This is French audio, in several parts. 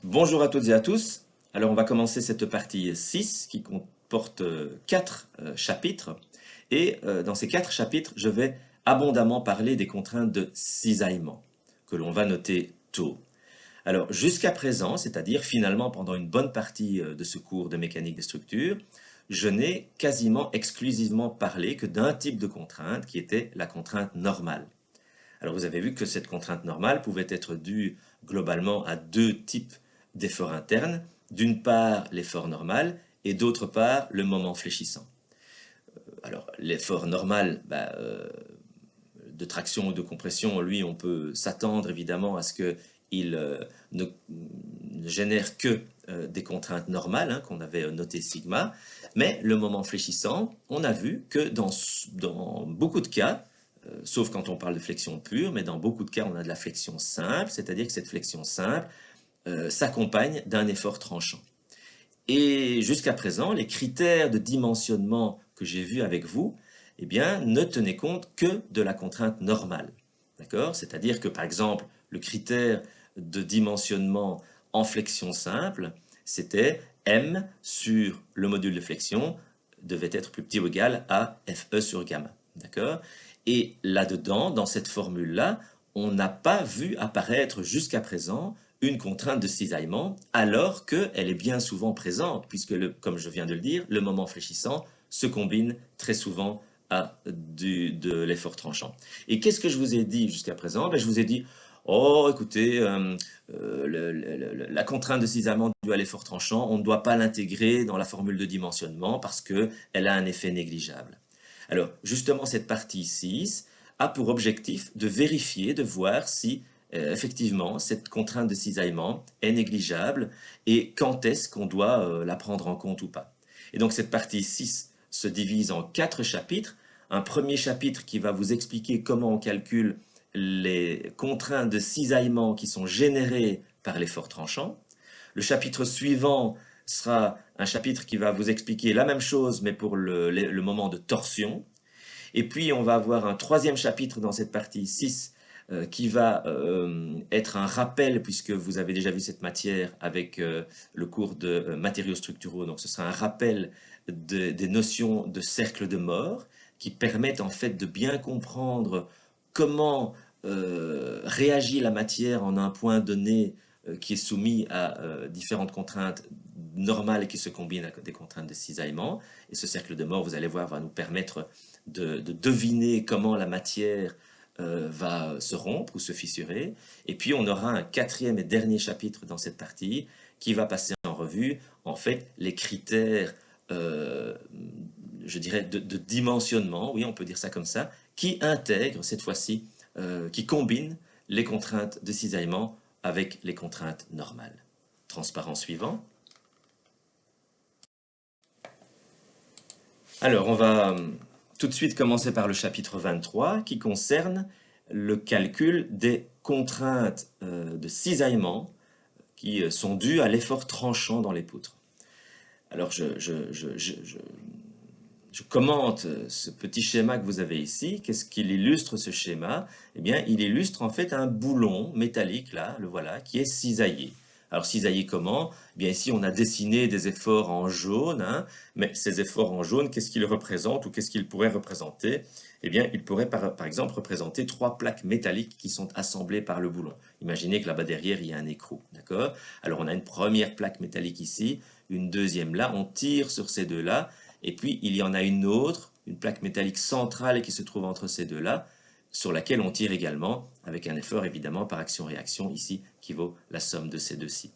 Bonjour à toutes et à tous. Alors on va commencer cette partie 6 qui comporte 4 chapitres. Et dans ces 4 chapitres, je vais abondamment parler des contraintes de cisaillement que l'on va noter tôt. Alors jusqu'à présent, c'est-à-dire finalement pendant une bonne partie de ce cours de mécanique des structures, je n'ai quasiment exclusivement parlé que d'un type de contrainte qui était la contrainte normale. Alors vous avez vu que cette contrainte normale pouvait être due globalement à deux types d'efforts internes. D'une part, l'effort normal et d'autre part, le moment fléchissant. Alors l'effort normal, de traction ou de compression, lui, on peut s'attendre évidemment à ce qu'il ne génère que des contraintes normales, hein, qu'on avait noté sigma, mais le moment fléchissant, on a vu que dans beaucoup de cas, sauf quand on parle de flexion pure, mais dans beaucoup de cas, on a de la flexion simple, c'est-à-dire que cette flexion simple s'accompagne d'un effort tranchant. Et jusqu'à présent, les critères de dimensionnement que j'ai vus avec vous, eh bien, ne tenaient compte que de la contrainte normale. D'accord? C'est-à-dire que, par exemple, le critère de dimensionnement en flexion simple, c'était M sur le module de flexion devait être plus petit ou égal à FE sur gamma. D'accord? Et là-dedans, dans cette formule-là, on n'a pas vu apparaître jusqu'à présent une contrainte de cisaillement, alors qu'elle est bien souvent présente, puisque, comme je viens de le dire, le moment fléchissant se combine très souvent à de l'effort tranchant. Et qu'est-ce que je vous ai dit jusqu'à présent? Je vous ai dit, oh, écoutez, la contrainte de cisaillement due à l'effort tranchant, on ne doit pas l'intégrer dans la formule de dimensionnement parce qu'elle a un effet négligeable. Alors, justement, cette partie 6 a pour objectif de vérifier, de voir si effectivement cette contrainte de cisaillement est négligeable et quand est-ce qu'on doit la prendre en compte ou pas. Et donc cette partie 6 se divise en 4 chapitres. Un premier chapitre qui va vous expliquer comment on calcule les contraintes de cisaillement qui sont générées par l'effort tranchant. Le chapitre suivant sera un chapitre qui va vous expliquer la même chose, mais pour le moment de torsion. Et puis, on va avoir un troisième chapitre dans cette partie 6 qui va être un rappel, puisque vous avez déjà vu cette matière avec le cours de matériaux structuraux. Donc, ce sera un rappel des notions de cercle de Mohr qui permettent en fait de bien comprendre comment réagit la matière en un point donné qui est soumis à différentes contraintes normales qui se combinent à des contraintes de cisaillement. Et ce cercle de Mohr, vous allez voir, va nous permettre de deviner comment la matière va se rompre ou se fissurer. Et puis on aura un quatrième et dernier chapitre dans cette partie qui va passer en revue en fait les critères, je dirais, de dimensionnement, oui on peut dire ça comme ça, qui intègrent cette fois-ci, qui combinent les contraintes de cisaillement avec les contraintes normales. Transparent suivant. Alors, on va tout de suite commencer par le chapitre 23 qui concerne le calcul des contraintes de cisaillement qui sont dues à l'effort tranchant dans les poutres. Alors, je commente ce petit schéma que vous avez ici. Qu'est-ce qu'il illustre ce schéma? Eh bien, il illustre en fait un boulon métallique, là, le voilà, qui est cisaillé. Alors, cisaillé comment? Eh bien, ici, on a dessiné des efforts en jaune, hein, mais ces efforts en jaune, qu'est-ce qu'ils représentent ou qu'est-ce qu'ils pourraient représenter? Eh bien, ils pourraient par exemple représenter trois plaques métalliques qui sont assemblées par le boulon. Imaginez que là-bas derrière, il y a un écrou, d'accord? Alors, on a une première plaque métallique ici, une deuxième là, on tire sur ces deux-là, et puis il y en a une autre, une plaque métallique centrale qui se trouve entre ces deux-là, sur laquelle on tire également, avec un effort évidemment par action-réaction ici, qui vaut la somme de ces deux-ci.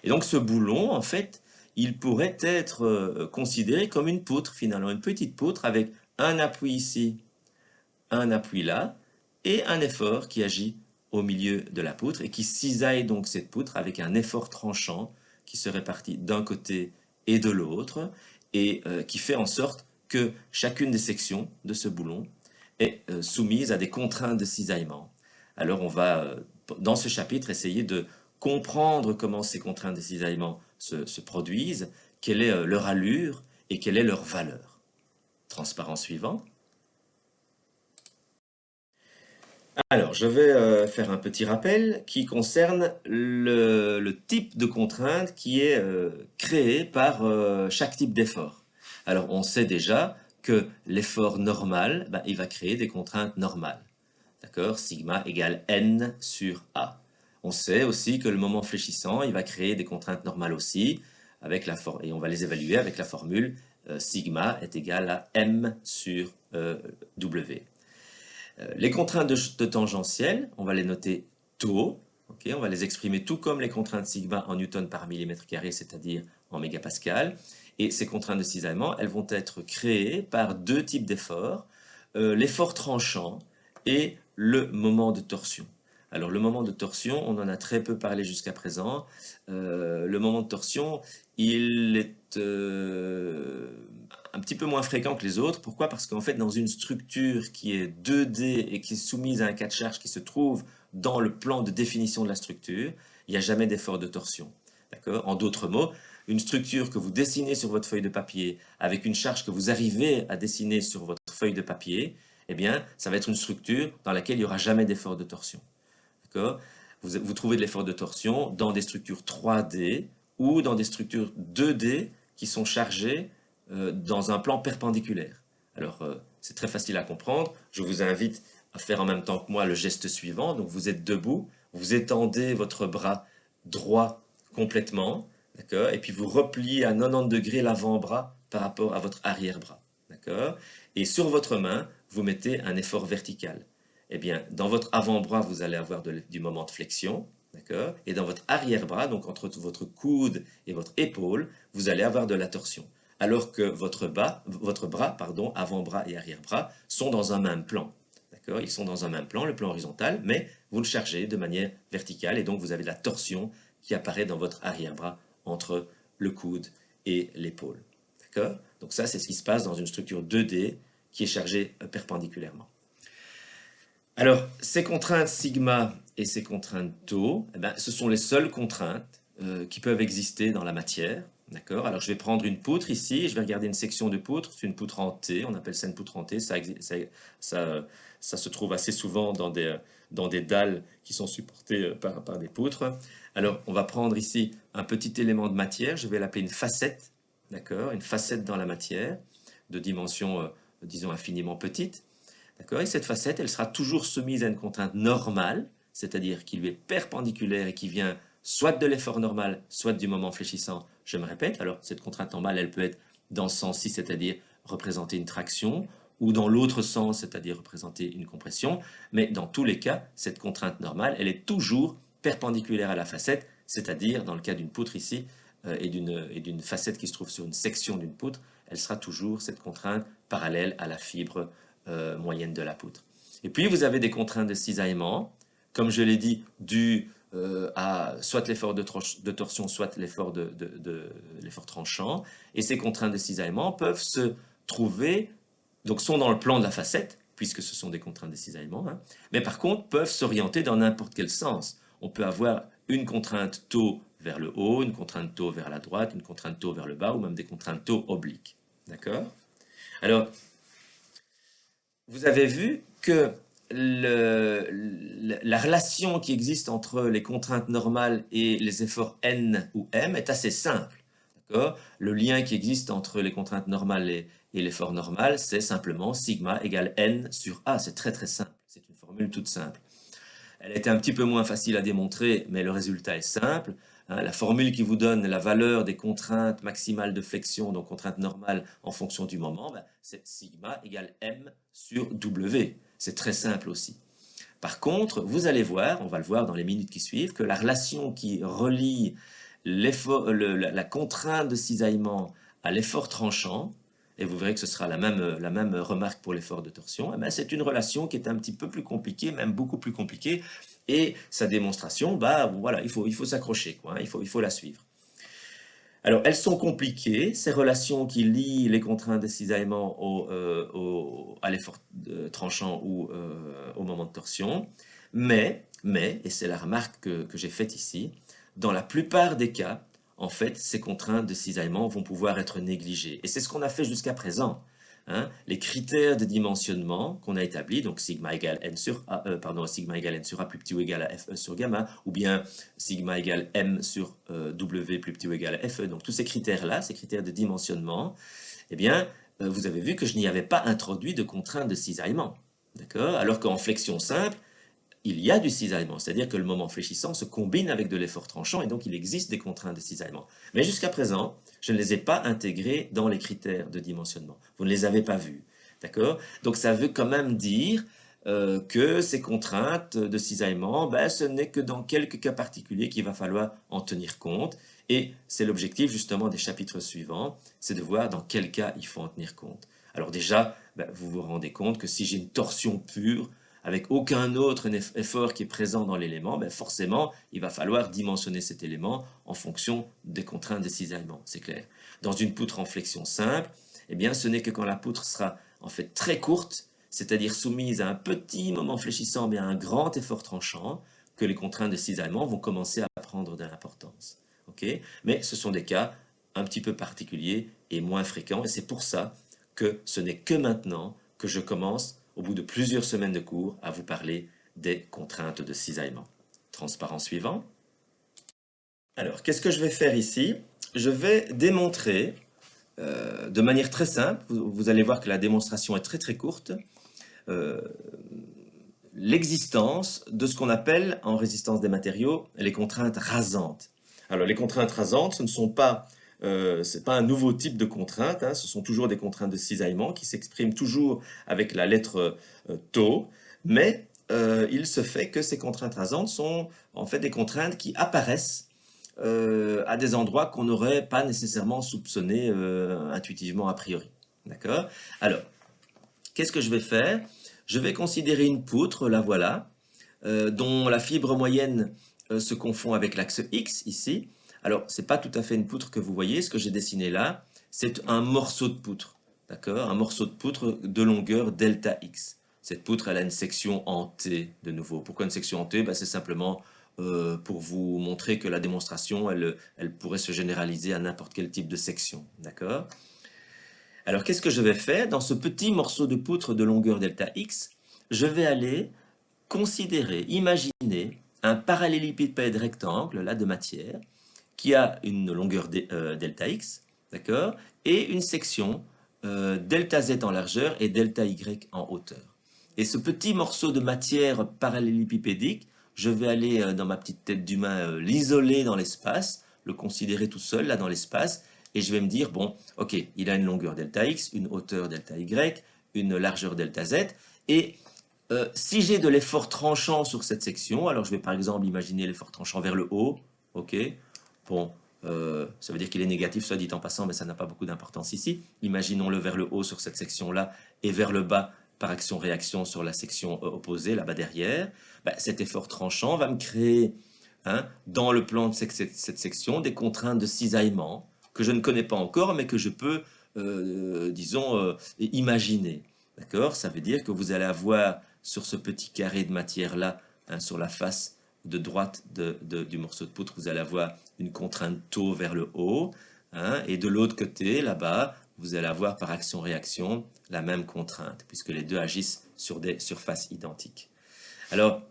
Et donc ce boulon, en fait, il pourrait être considéré comme une poutre finalement, une petite poutre avec un appui ici, un appui là, et un effort qui agit au milieu de la poutre et qui cisaille donc cette poutre avec un effort tranchant qui se répartit d'un côté et de l'autre et qui fait en sorte que chacune des sections de ce boulon est soumise à des contraintes de cisaillement. Alors on va, dans ce chapitre, essayer de comprendre comment ces contraintes de cisaillement se produisent, quelle est leur allure et quelle est leur valeur. Transparent suivant. Alors, je vais faire un petit rappel qui concerne le type de contrainte qui est créé par chaque type d'effort. Alors, on sait déjà que l'effort normal, ben, il va créer des contraintes normales. D'accord? Sigma égale n sur a. On sait aussi que le moment fléchissant, il va créer des contraintes normales aussi, et on va les évaluer avec la formule sigma est égal à m sur w. Les contraintes de tangentiel, on va les noter tau, okay, on va les exprimer tout comme les contraintes sigma en newton par millimètre carré, c'est-à-dire en mégapascal. Et ces contraintes de cisaillement, elles vont être créées par deux types d'efforts, l'effort tranchant et le moment de torsion. Alors le moment de torsion, on en a très peu parlé jusqu'à présent. Le moment de torsion, il est un petit peu moins fréquent que les autres. Pourquoi? Parce qu'en fait, dans une structure qui est 2D et qui est soumise à un cas de charge qui se trouve dans le plan de définition de la structure, il n'y a jamais d'effort de torsion. D'accord? En d'autres mots, une structure que vous dessinez sur votre feuille de papier avec une charge que vous arrivez à dessiner sur votre feuille de papier, eh bien, ça va être une structure dans laquelle il n'y aura jamais d'effort de torsion. D'accord? Vous trouvez de l'effort de torsion dans des structures 3D ou dans des structures 2D qui sont chargées dans un plan perpendiculaire. Alors, c'est très facile à comprendre. Je vous invite à faire en même temps que moi le geste suivant. Donc, vous êtes debout, vous étendez votre bras droit complètement, d'accord? Et puis, vous repliez à 90 degrés l'avant-bras par rapport à votre arrière-bras, d'accord? Et sur votre main, vous mettez un effort vertical. Eh bien, dans votre avant-bras, vous allez avoir du moment de flexion, d'accord? Et dans votre arrière-bras, donc entre votre coude et votre épaule, vous allez avoir de la torsion. Alors que votre bras, avant-bras et arrière-bras, sont dans un même plan. D'accord? Ils sont dans un même plan, le plan horizontal, mais vous le chargez de manière verticale et donc vous avez de la torsion qui apparaît dans votre arrière-bras entre le coude et l'épaule. D'accord? Donc ça, c'est ce qui se passe dans une structure 2D qui est chargée perpendiculairement. Alors, ces contraintes sigma et ces contraintes tau, eh ben, ce sont les seules contraintes qui peuvent exister dans la matière. D'accord? Alors, je vais prendre une poutre ici, je vais regarder une section de poutre. C'est une poutre en T, on appelle ça une poutre en T. Ça se trouve assez souvent dans des dalles qui sont supportées par des poutres. Alors, on va prendre ici un petit élément de matière, je vais l'appeler une facette. D'accord? Une facette dans la matière, de dimension, disons, infiniment petite. D'accord? Et cette facette, elle sera toujours soumise à une contrainte normale, c'est-à-dire qui lui est perpendiculaire et qui vient soit de l'effort normal, soit du moment fléchissant. Je me répète, alors cette contrainte normale, elle peut être dans ce sens-ci, c'est-à-dire représenter une traction, ou dans l'autre sens, c'est-à-dire représenter une compression. Mais dans tous les cas, cette contrainte normale, elle est toujours perpendiculaire à la facette, c'est-à-dire dans le cas d'une poutre ici, et d'une facette qui se trouve sur une section d'une poutre, elle sera toujours cette contrainte parallèle à la fibre moyenne de la poutre. Et puis vous avez des contraintes de cisaillement, comme je l'ai dit, dues à soit l'effort de torsion, soit l'effort l'effort tranchant. Et ces contraintes de cisaillement peuvent se trouver, donc sont dans le plan de la facette, puisque ce sont des contraintes de cisaillement, hein, mais par contre peuvent s'orienter dans n'importe quel sens. On peut avoir une contrainte tau vers le haut, une contrainte tau vers la droite, une contrainte tau vers le bas, ou même des contraintes tau obliques. D'accord? Alors, vous avez vu que la relation qui existe entre les contraintes normales et les efforts n ou m est assez simple. Le lien qui existe entre les contraintes normales et l'effort normal, c'est simplement sigma égale n sur a. C'est très très simple. C'est une formule toute simple. Elle était un petit peu moins facile à démontrer, mais le résultat est simple. La formule qui vous donne la valeur des contraintes maximales de flexion, donc contraintes normales en fonction du moment, c'est sigma égale m sur w. C'est très simple aussi. Par contre, vous allez voir, on va le voir dans les minutes qui suivent, que la relation qui relie la contrainte de cisaillement à l'effort tranchant, et vous verrez que ce sera la même remarque pour l'effort de torsion, c'est une relation qui est un petit peu plus compliquée, même beaucoup plus compliquée, et sa démonstration, voilà, il faut s'accrocher, quoi, hein, il faut la suivre. Alors, elles sont compliquées, ces relations qui lient les contraintes de cisaillement à l'effort tranchant ou au moment de torsion, mais et c'est la remarque que j'ai faite ici, dans la plupart des cas, en fait, ces contraintes de cisaillement vont pouvoir être négligées. Et c'est ce qu'on a fait jusqu'à présent. les critères de dimensionnement qu'on a établis, donc sigma égale n sur a, sigma égale n sur a plus petit ou égal à fe sur gamma, ou bien sigma égale m sur w plus petit ou égal à fe. Donc tous ces critères-là, ces critères de dimensionnement, eh bien, vous avez vu que je n'y avais pas introduit de contrainte de cisaillement. D'accord? Alors qu'en flexion simple, il y a du cisaillement, c'est-à-dire que le moment fléchissant se combine avec de l'effort tranchant et donc il existe des contraintes de cisaillement. Mais jusqu'à présent, je ne les ai pas intégrées dans les critères de dimensionnement. Vous ne les avez pas vus, d'accord? Donc ça veut quand même dire que ces contraintes de cisaillement, ben, ce n'est que dans quelques cas particuliers qu'il va falloir en tenir compte. Et c'est l'objectif justement des chapitres suivants, c'est de voir dans quel cas il faut en tenir compte. Alors déjà, ben, vous vous rendez compte que si j'ai une torsion pure, avec aucun autre effort qui est présent dans l'élément, ben forcément, il va falloir dimensionner cet élément en fonction des contraintes de cisaillement, c'est clair. Dans une poutre en flexion simple, eh bien, ce n'est que quand la poutre sera en fait très courte, c'est-à-dire soumise à un petit moment fléchissant, mais à un grand effort tranchant, que les contraintes de cisaillement vont commencer à prendre de l'importance. Okay? Mais ce sont des cas un petit peu particuliers et moins fréquents, et c'est pour ça que ce n'est que maintenant que je commence au bout de plusieurs semaines de cours, à vous parler des contraintes de cisaillement. Transparent suivant. Alors, qu'est-ce que je vais faire ici? Je vais démontrer de manière très simple, vous allez voir que la démonstration est très très courte, l'existence de ce qu'on appelle en résistance des matériaux les contraintes rasantes. Alors, les contraintes rasantes, ce ne sont pas c'est pas un nouveau type de contrainte, hein, ce sont toujours des contraintes de cisaillement qui s'expriment toujours avec la lettre tau, mais il se fait que ces contraintes rasantes sont en fait des contraintes qui apparaissent à des endroits qu'on n'aurait pas nécessairement soupçonné intuitivement a priori. D'accord? Alors, qu'est-ce que je vais faire? Je vais considérer une poutre, la voilà, dont la fibre moyenne se confond avec l'axe X ici. Alors, ce n'est pas tout à fait une poutre que vous voyez, ce que j'ai dessiné là, c'est un morceau de poutre, d'accord? Un morceau de poutre de longueur delta X. Cette poutre, elle a une section en T, de nouveau. Pourquoi une section en T? Ben, c'est simplement pour vous montrer que la démonstration, elle pourrait se généraliser à n'importe quel type de section, d'accord? Alors, qu'est-ce que je vais faire? Dans ce petit morceau de poutre de longueur delta X, je vais aller considérer, imaginer un parallélépipède rectangle là, de matière qui a une longueur delta x, d'accord, et une section delta z en largeur et delta y en hauteur. Et ce petit morceau de matière parallélépipédique, je vais aller dans ma petite tête d'humain l'isoler dans l'espace, le considérer tout seul là dans l'espace, et je vais me dire, bon, ok, il a une longueur delta x, une hauteur delta y, une largeur delta z, et si j'ai de l'effort tranchant sur cette section, alors je vais par exemple imaginer l'effort tranchant vers le haut, ok, bon, ça veut dire qu'il est négatif, soit dit en passant, mais ça n'a pas beaucoup d'importance ici. Imaginons-le vers le haut sur cette section-là et vers le bas par action-réaction sur la section opposée, là-bas derrière. Ben, cet effort tranchant va me créer, hein, dans le plan de cette section, des contraintes de cisaillement que je ne connais pas encore, mais que je peux, disons, imaginer. D'accord? Ça veut dire que vous allez avoir sur ce petit carré de matière-là, hein, sur la face de droite du morceau de poutre, vous allez avoir une contrainte tau vers le haut, hein, et de l'autre côté, là-bas, vous allez avoir par action-réaction la même contrainte, puisque les deux agissent sur des surfaces identiques. Alors,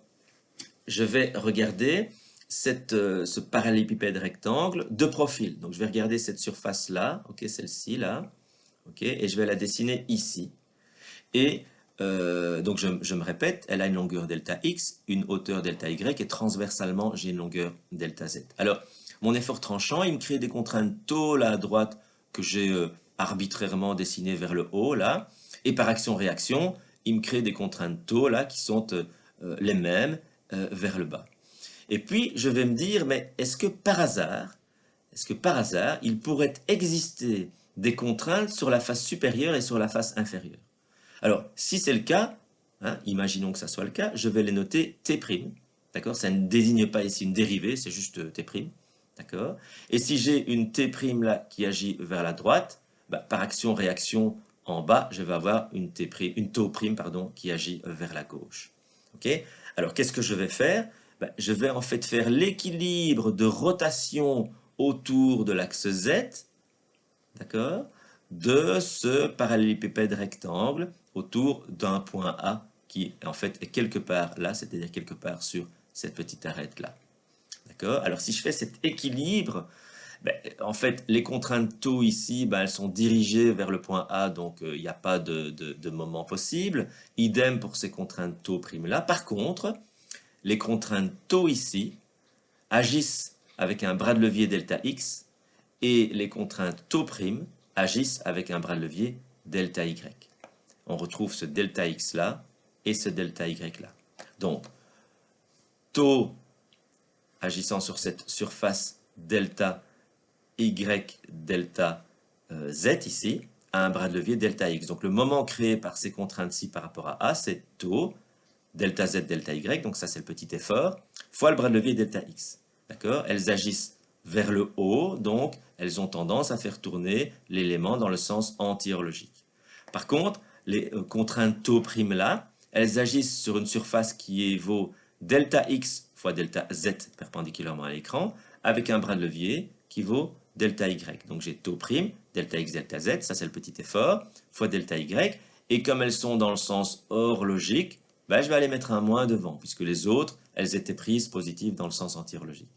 je vais regarder ce parallélépipède rectangle de profil. Donc, je vais regarder cette surface-là, ok, celle-ci, là, ok, et je vais la dessiner ici. Et donc je me répète, elle a une longueur delta x, une hauteur delta y, et transversalement, j'ai une longueur delta z. Alors, mon effort tranchant, il me crée des contraintes tau là à droite que j'ai arbitrairement dessinées vers le haut là, et par action-réaction, il me crée des contraintes tau là qui sont les mêmes vers le bas. Et puis, je vais me dire, mais est-ce que par hasard, il pourrait exister des contraintes sur la face supérieure et sur la face inférieure? Alors, si c'est le cas, hein, imaginons que ça soit le cas, je vais les noter T', d'accord? Ça ne désigne pas ici une dérivée, c'est juste T', d'accord? Et si j'ai une T' là qui agit vers la droite, bah, par action-réaction en bas, je vais avoir une tau', pardon, qui agit vers la gauche. Ok? Alors, qu'est-ce que je vais faire? Bah, je vais en fait faire l'équilibre de rotation autour de l'axe Z, d'accord? de ce parallélépipède rectangle autour d'un point A qui en fait est quelque part là, c'est-à-dire quelque part sur cette petite arête là. D'accord? Alors si je fais cet équilibre, ben, en fait, les contraintes taux ici, ben, elles sont dirigées vers le point A, donc il n'y a pas de moment possible. Idem pour ces contraintes taux prime là. Par contre, les contraintes taux ici agissent avec un bras de levier delta x et les contraintes taux prime agissent avec un bras de levier delta y. On retrouve ce delta x là et ce delta y là. Donc, taux agissant sur cette surface delta y delta z ici, a un bras de levier delta x. Donc le moment créé par ces contraintes-ci par rapport à A, c'est taux delta z delta y, donc ça c'est le petit effort, fois le bras de levier delta x. D'accord? Elles agissent vers le haut, donc elles ont tendance à faire tourner l'élément dans le sens antihorlogique. Par contre, les contraintes taux prime là, elles agissent sur une surface qui vaut delta x fois delta z perpendiculairement à l'écran, avec un bras de levier qui vaut delta y. Donc j'ai taux prime, delta x, delta z, ça c'est le petit effort, fois delta y. Et comme elles sont dans le sens horlogique, ben, je vais aller mettre un moins devant, puisque les autres, elles étaient prises positives dans le sens antihorlogique.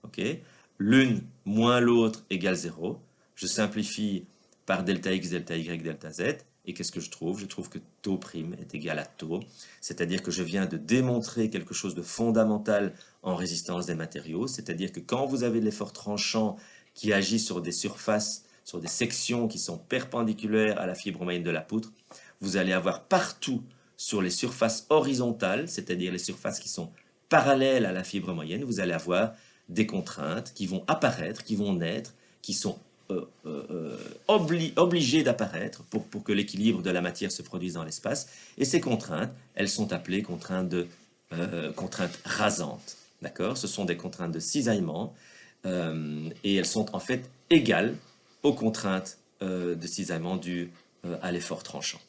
Okay? L'une moins l'autre égale 0. Je simplifie par delta x, delta y, delta z. Et qu'est-ce que je trouve? Je trouve que taux prime est égal à taux. C'est-à-dire que je viens de démontrer quelque chose de fondamental en résistance des matériaux. C'est-à-dire que quand vous avez l'effort tranchant qui agit sur des surfaces, sur des sections qui sont perpendiculaires à la fibre moyenne de la poutre, vous allez avoir partout sur les surfaces horizontales, c'est-à-dire les surfaces qui sont parallèles à la fibre moyenne, vous allez avoir des contraintes qui vont apparaître, qui vont naître, qui sont obligées d'apparaître pour que l'équilibre de la matière se produise dans l'espace. Et ces contraintes, elles sont appelées contraintes rasantes. D'accord? Ce sont des contraintes de cisaillement et elles sont en fait égales aux contraintes de cisaillement dues à l'effort tranchant.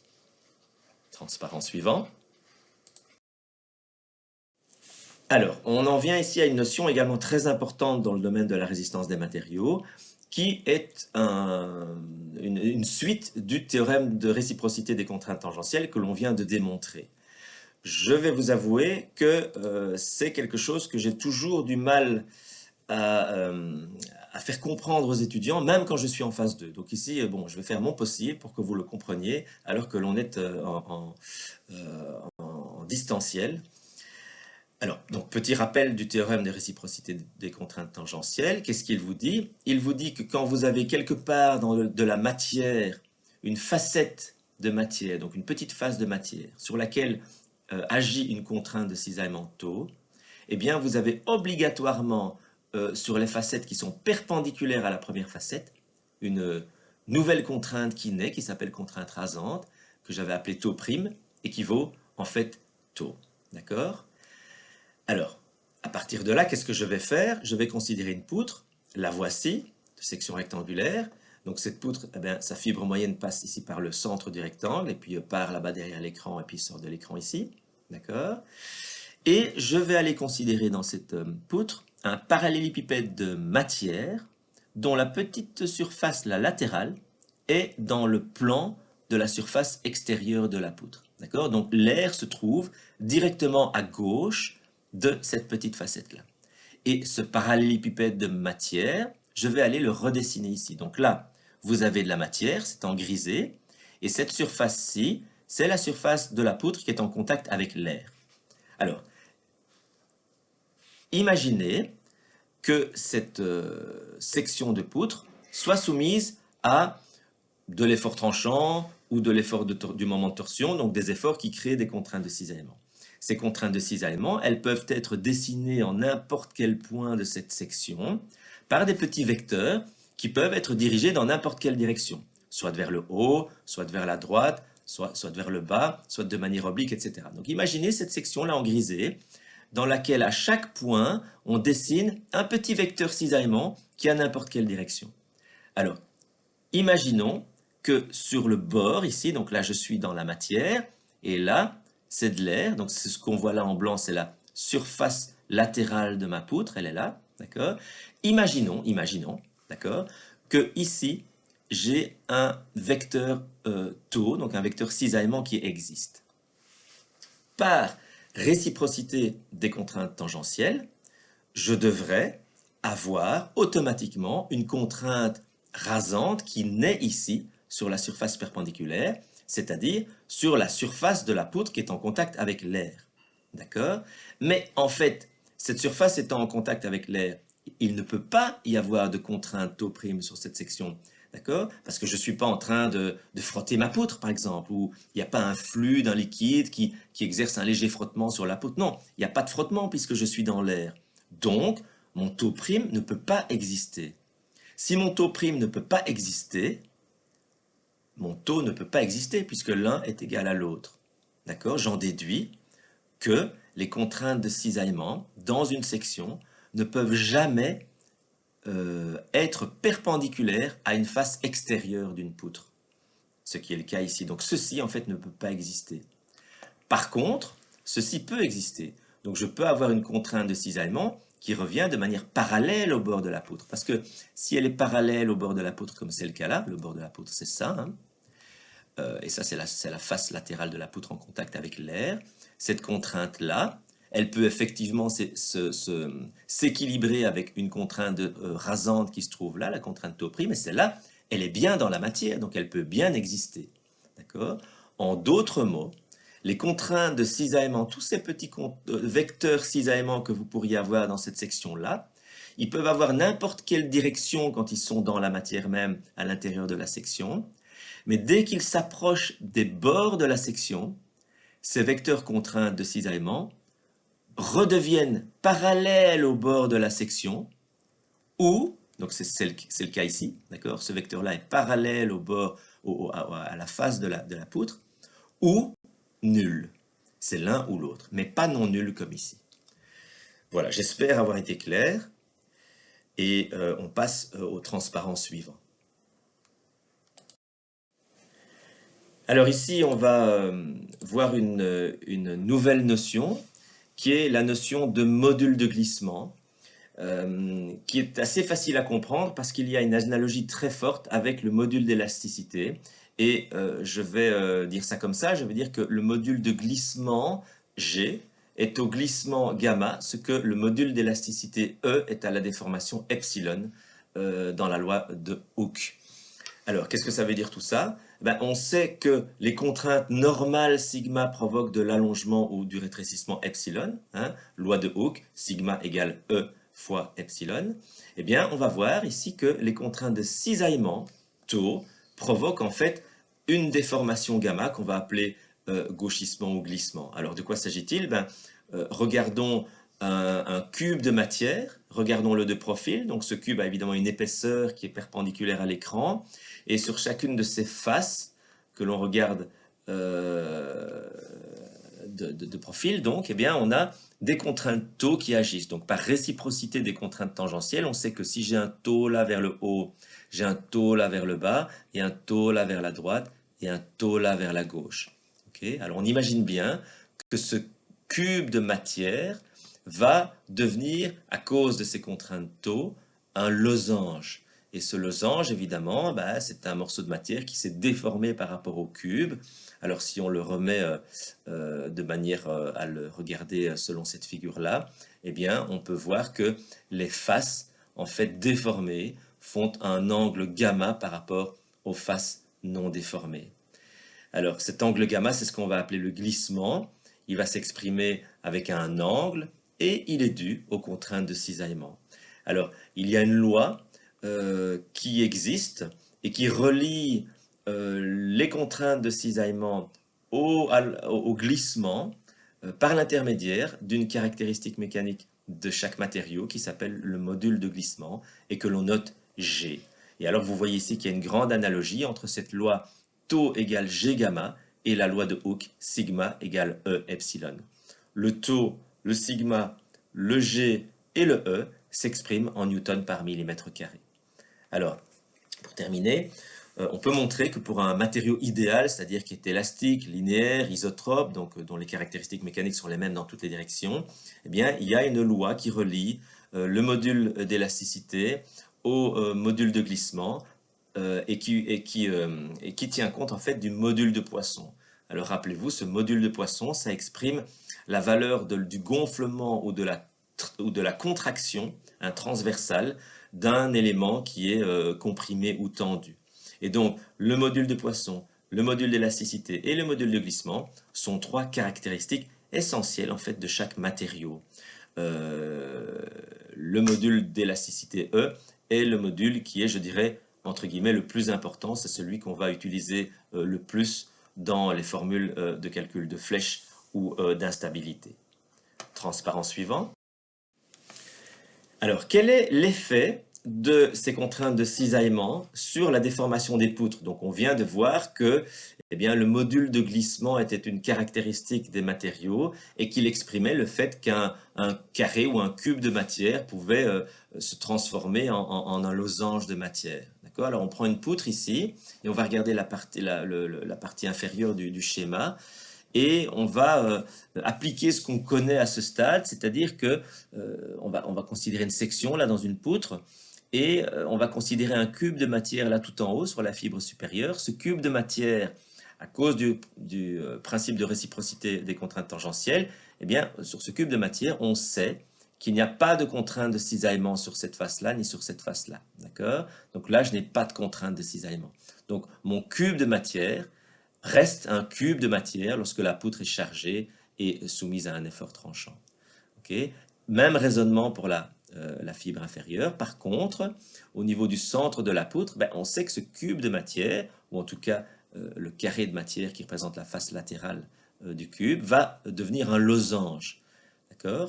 Transparent suivant. Alors, on en vient ici à une notion également très importante dans le domaine de la résistance des matériaux, qui est une suite du théorème de réciprocité des contraintes tangentielles que l'on vient de démontrer. Je vais vous avouer que c'est quelque chose que j'ai toujours du mal à faire comprendre aux étudiants, même quand je suis en phase 2. Donc ici, bon, je vais faire mon possible pour que vous le compreniez, alors que l'on est en distanciel. Alors, donc, petit rappel du théorème de réciprocité des contraintes tangentielles. Qu'est-ce qu'il vous dit? Il vous dit que quand vous avez quelque part dans de la matière, une facette de matière, donc une petite face de matière, sur laquelle agit une contrainte de cisaillement taux, eh bien, vous avez obligatoirement, sur les facettes qui sont perpendiculaires à la première facette, une nouvelle contrainte qui naît, qui s'appelle contrainte rasante, que j'avais appelée taux prime, et qui vaut en fait taux. D'accord? Alors, à partir de là, qu'est-ce que je vais faire? Je vais considérer une poutre, la voici, de section rectangulaire. Donc cette poutre, eh bien, sa fibre moyenne passe ici par le centre du rectangle, et puis part là-bas derrière l'écran, et puis sort de l'écran ici. D'accord? Et je vais aller considérer dans cette poutre un parallélépipède de matière, dont la petite surface, la latérale, est dans le plan de la surface extérieure de la poutre. D'accord? Donc l'air se trouve directement à gauche de cette petite facette-là. Et ce parallélépipède de matière, je vais aller le redessiner ici. Donc là, vous avez de la matière, c'est en grisé, et cette surface-ci, c'est la surface de la poutre qui est en contact avec l'air. Alors, imaginez que cette section de poutre soit soumise à de l'effort tranchant ou de l'effort du moment de torsion, donc des efforts qui créent des contraintes de cisaillement. Ces contraintes de cisaillement, elles peuvent être dessinées en n'importe quel point de cette section par des petits vecteurs qui peuvent être dirigés dans n'importe quelle direction, soit vers le haut, soit vers la droite, soit vers le bas, soit de manière oblique, etc. Donc imaginez cette section-là en grisé, dans laquelle à chaque point, on dessine un petit vecteur cisaillement qui a n'importe quelle direction. Alors, imaginons que sur le bord ici, donc là je suis dans la matière, et là, c'est de l'air, donc c'est ce qu'on voit là en blanc, c'est la surface latérale de ma poutre, elle est là, d'accord? Imaginons, d'accord, que ici, j'ai un vecteur taux, donc un vecteur cisaillement qui existe. Par réciprocité des contraintes tangentielles, je devrais avoir automatiquement une contrainte rasante qui naît ici sur la surface perpendiculaire, c'est-à-dire sur la surface de la poutre qui est en contact avec l'air. D'accord? Mais en fait, cette surface étant en contact avec l'air, il ne peut pas y avoir de contrainte taux prime sur cette section. D'accord? Parce que je ne suis pas en train de frotter ma poutre, par exemple, ou il n'y a pas un flux d'un liquide qui exerce un léger frottement sur la poutre. Non, il n'y a pas de frottement puisque je suis dans l'air. Donc, mon taux prime ne peut pas exister. Si mon taux prime ne peut pas exister, mon taux ne peut pas exister puisque l'un est égal à l'autre. D'accord? J'en déduis que les contraintes de cisaillement dans une section ne peuvent jamais être perpendiculaires à une face extérieure d'une poutre. Ce qui est le cas ici. Donc ceci, en fait, ne peut pas exister. Par contre, ceci peut exister. Donc je peux avoir une contrainte de cisaillement qui revient de manière parallèle au bord de la poutre. Parce que si elle est parallèle au bord de la poutre, comme c'est le cas là, le bord de la poutre c'est ça, hein, et ça c'est la face latérale de la poutre en contact avec l'air, cette contrainte-là, elle peut effectivement s'équilibrer avec une contrainte rasante qui se trouve là, la contrainte taux prime, mais celle-là, elle est bien dans la matière, donc elle peut bien exister. D'accord? En d'autres mots, les contraintes de cisaillement, tous ces petits vecteurs cisaillement que vous pourriez avoir dans cette section-là, ils peuvent avoir n'importe quelle direction quand ils sont dans la matière même à l'intérieur de la section, mais dès qu'ils s'approchent des bords de la section, ces vecteurs contraintes de cisaillement redeviennent parallèles au bord de la section, ou, donc c'est le cas ici, d'accord, ce vecteur-là est parallèle au bord, à la face de la poutre, ou nul. C'est l'un ou l'autre, mais pas non nul comme ici. Voilà, j'espère avoir été clair, et on passe au transparent suivant. Alors ici, on va voir une nouvelle notion, qui est la notion de module de glissement, qui est assez facile à comprendre parce qu'il y a une analogie très forte avec le module d'élasticité. Et je vais dire ça comme ça, je vais dire que le module de glissement G est au glissement gamma, ce que le module d'élasticité E est à la déformation epsilon dans la loi de Hooke. Alors, qu'est-ce que ça veut dire tout ça? Ben, on sait que les contraintes normales sigma provoquent de l'allongement ou du rétrécissement epsilon, hein, loi de Hooke, sigma égale E fois epsilon. Eh bien, on va voir ici que les contraintes de cisaillement, tau, provoquent en fait une déformation gamma qu'on va appeler gauchissement ou glissement. Alors, de quoi s'agit-il? Ben, regardons un cube de matière, regardons-le de profil. Donc, ce cube a évidemment une épaisseur qui est perpendiculaire à l'écran. Et sur chacune de ces faces que l'on regarde de profil, donc, eh bien, on a des contraintes taux qui agissent. Donc, par réciprocité des contraintes tangentielles, on sait que si j'ai un taux là vers le haut, j'ai un taux là vers le bas, et un taux là vers la droite, et un taux là vers la gauche. Okay? Alors, on imagine bien que ce cube de matière va devenir, à cause de ces contraintes taux, un losange. Et ce losange, évidemment, bah, c'est un morceau de matière qui s'est déformé par rapport au cube. Alors si on le remet de manière à le regarder selon cette figure-là, eh bien, on peut voir que les faces, en fait, déformées, font un angle gamma par rapport aux faces non déformées. Alors cet angle gamma, c'est ce qu'on va appeler le glissement. Il va s'exprimer avec un angle et il est dû aux contraintes de cisaillement. Alors, il y a une loi qui existe et qui relie les contraintes de cisaillement au glissement par l'intermédiaire d'une caractéristique mécanique de chaque matériau qui s'appelle le module de glissement et que l'on note G. Et alors vous voyez ici qu'il y a une grande analogie entre cette loi tau égale G gamma et la loi de Hooke sigma égale E epsilon. Le tau, le sigma, le G et le E s'expriment en newton par millimètre carré. Alors, pour terminer, on peut montrer que pour un matériau idéal, c'est-à-dire qui est élastique, linéaire, isotrope, donc dont les caractéristiques mécaniques sont les mêmes dans toutes les directions, eh bien, il y a une loi qui relie le module d'élasticité au module de glissement et qui tient compte en fait du module de Poisson. Alors rappelez-vous, ce module de Poisson, ça exprime la valeur du gonflement ou de la contraction transversale d'un élément qui est comprimé ou tendu. Et donc, le module de Poisson, le module d'élasticité et le module de glissement sont trois caractéristiques essentielles en fait de chaque matériau. Le module d'élasticité E est le module qui est, je dirais, entre guillemets, le plus important. C'est celui qu'on va utiliser le plus dans les formules de calcul de flèche ou d'instabilité. Transparent suivant. Alors, quel est l'effet de ces contraintes de cisaillement sur la déformation des poutres? Donc, on vient de voir que eh bien, le module de glissement était une caractéristique des matériaux et qu'il exprimait le fait qu'un carré ou un cube de matière pouvait se transformer en un losange de matière. Alors, on prend une poutre ici et on va regarder la partie inférieure du schéma. Et on va appliquer ce qu'on connaît à ce stade, c'est-à-dire que on va considérer une section là dans une poutre et on va considérer un cube de matière là tout en haut sur la fibre supérieure. Ce cube de matière, à cause du principe de réciprocité des contraintes tangentielles, eh bien, sur ce cube de matière, on sait qu'il n'y a pas de contrainte de cisaillement sur cette face-là ni sur cette face-là. D'accord? Donc là, je n'ai pas de contrainte de cisaillement. Donc mon cube de matière reste un cube de matière lorsque la poutre est chargée et soumise à un effort tranchant. Okay? Même raisonnement pour la fibre inférieure. Par contre, au niveau du centre de la poutre, on sait que ce cube de matière, ou en tout cas le carré de matière qui représente la face latérale du cube, va devenir un losange.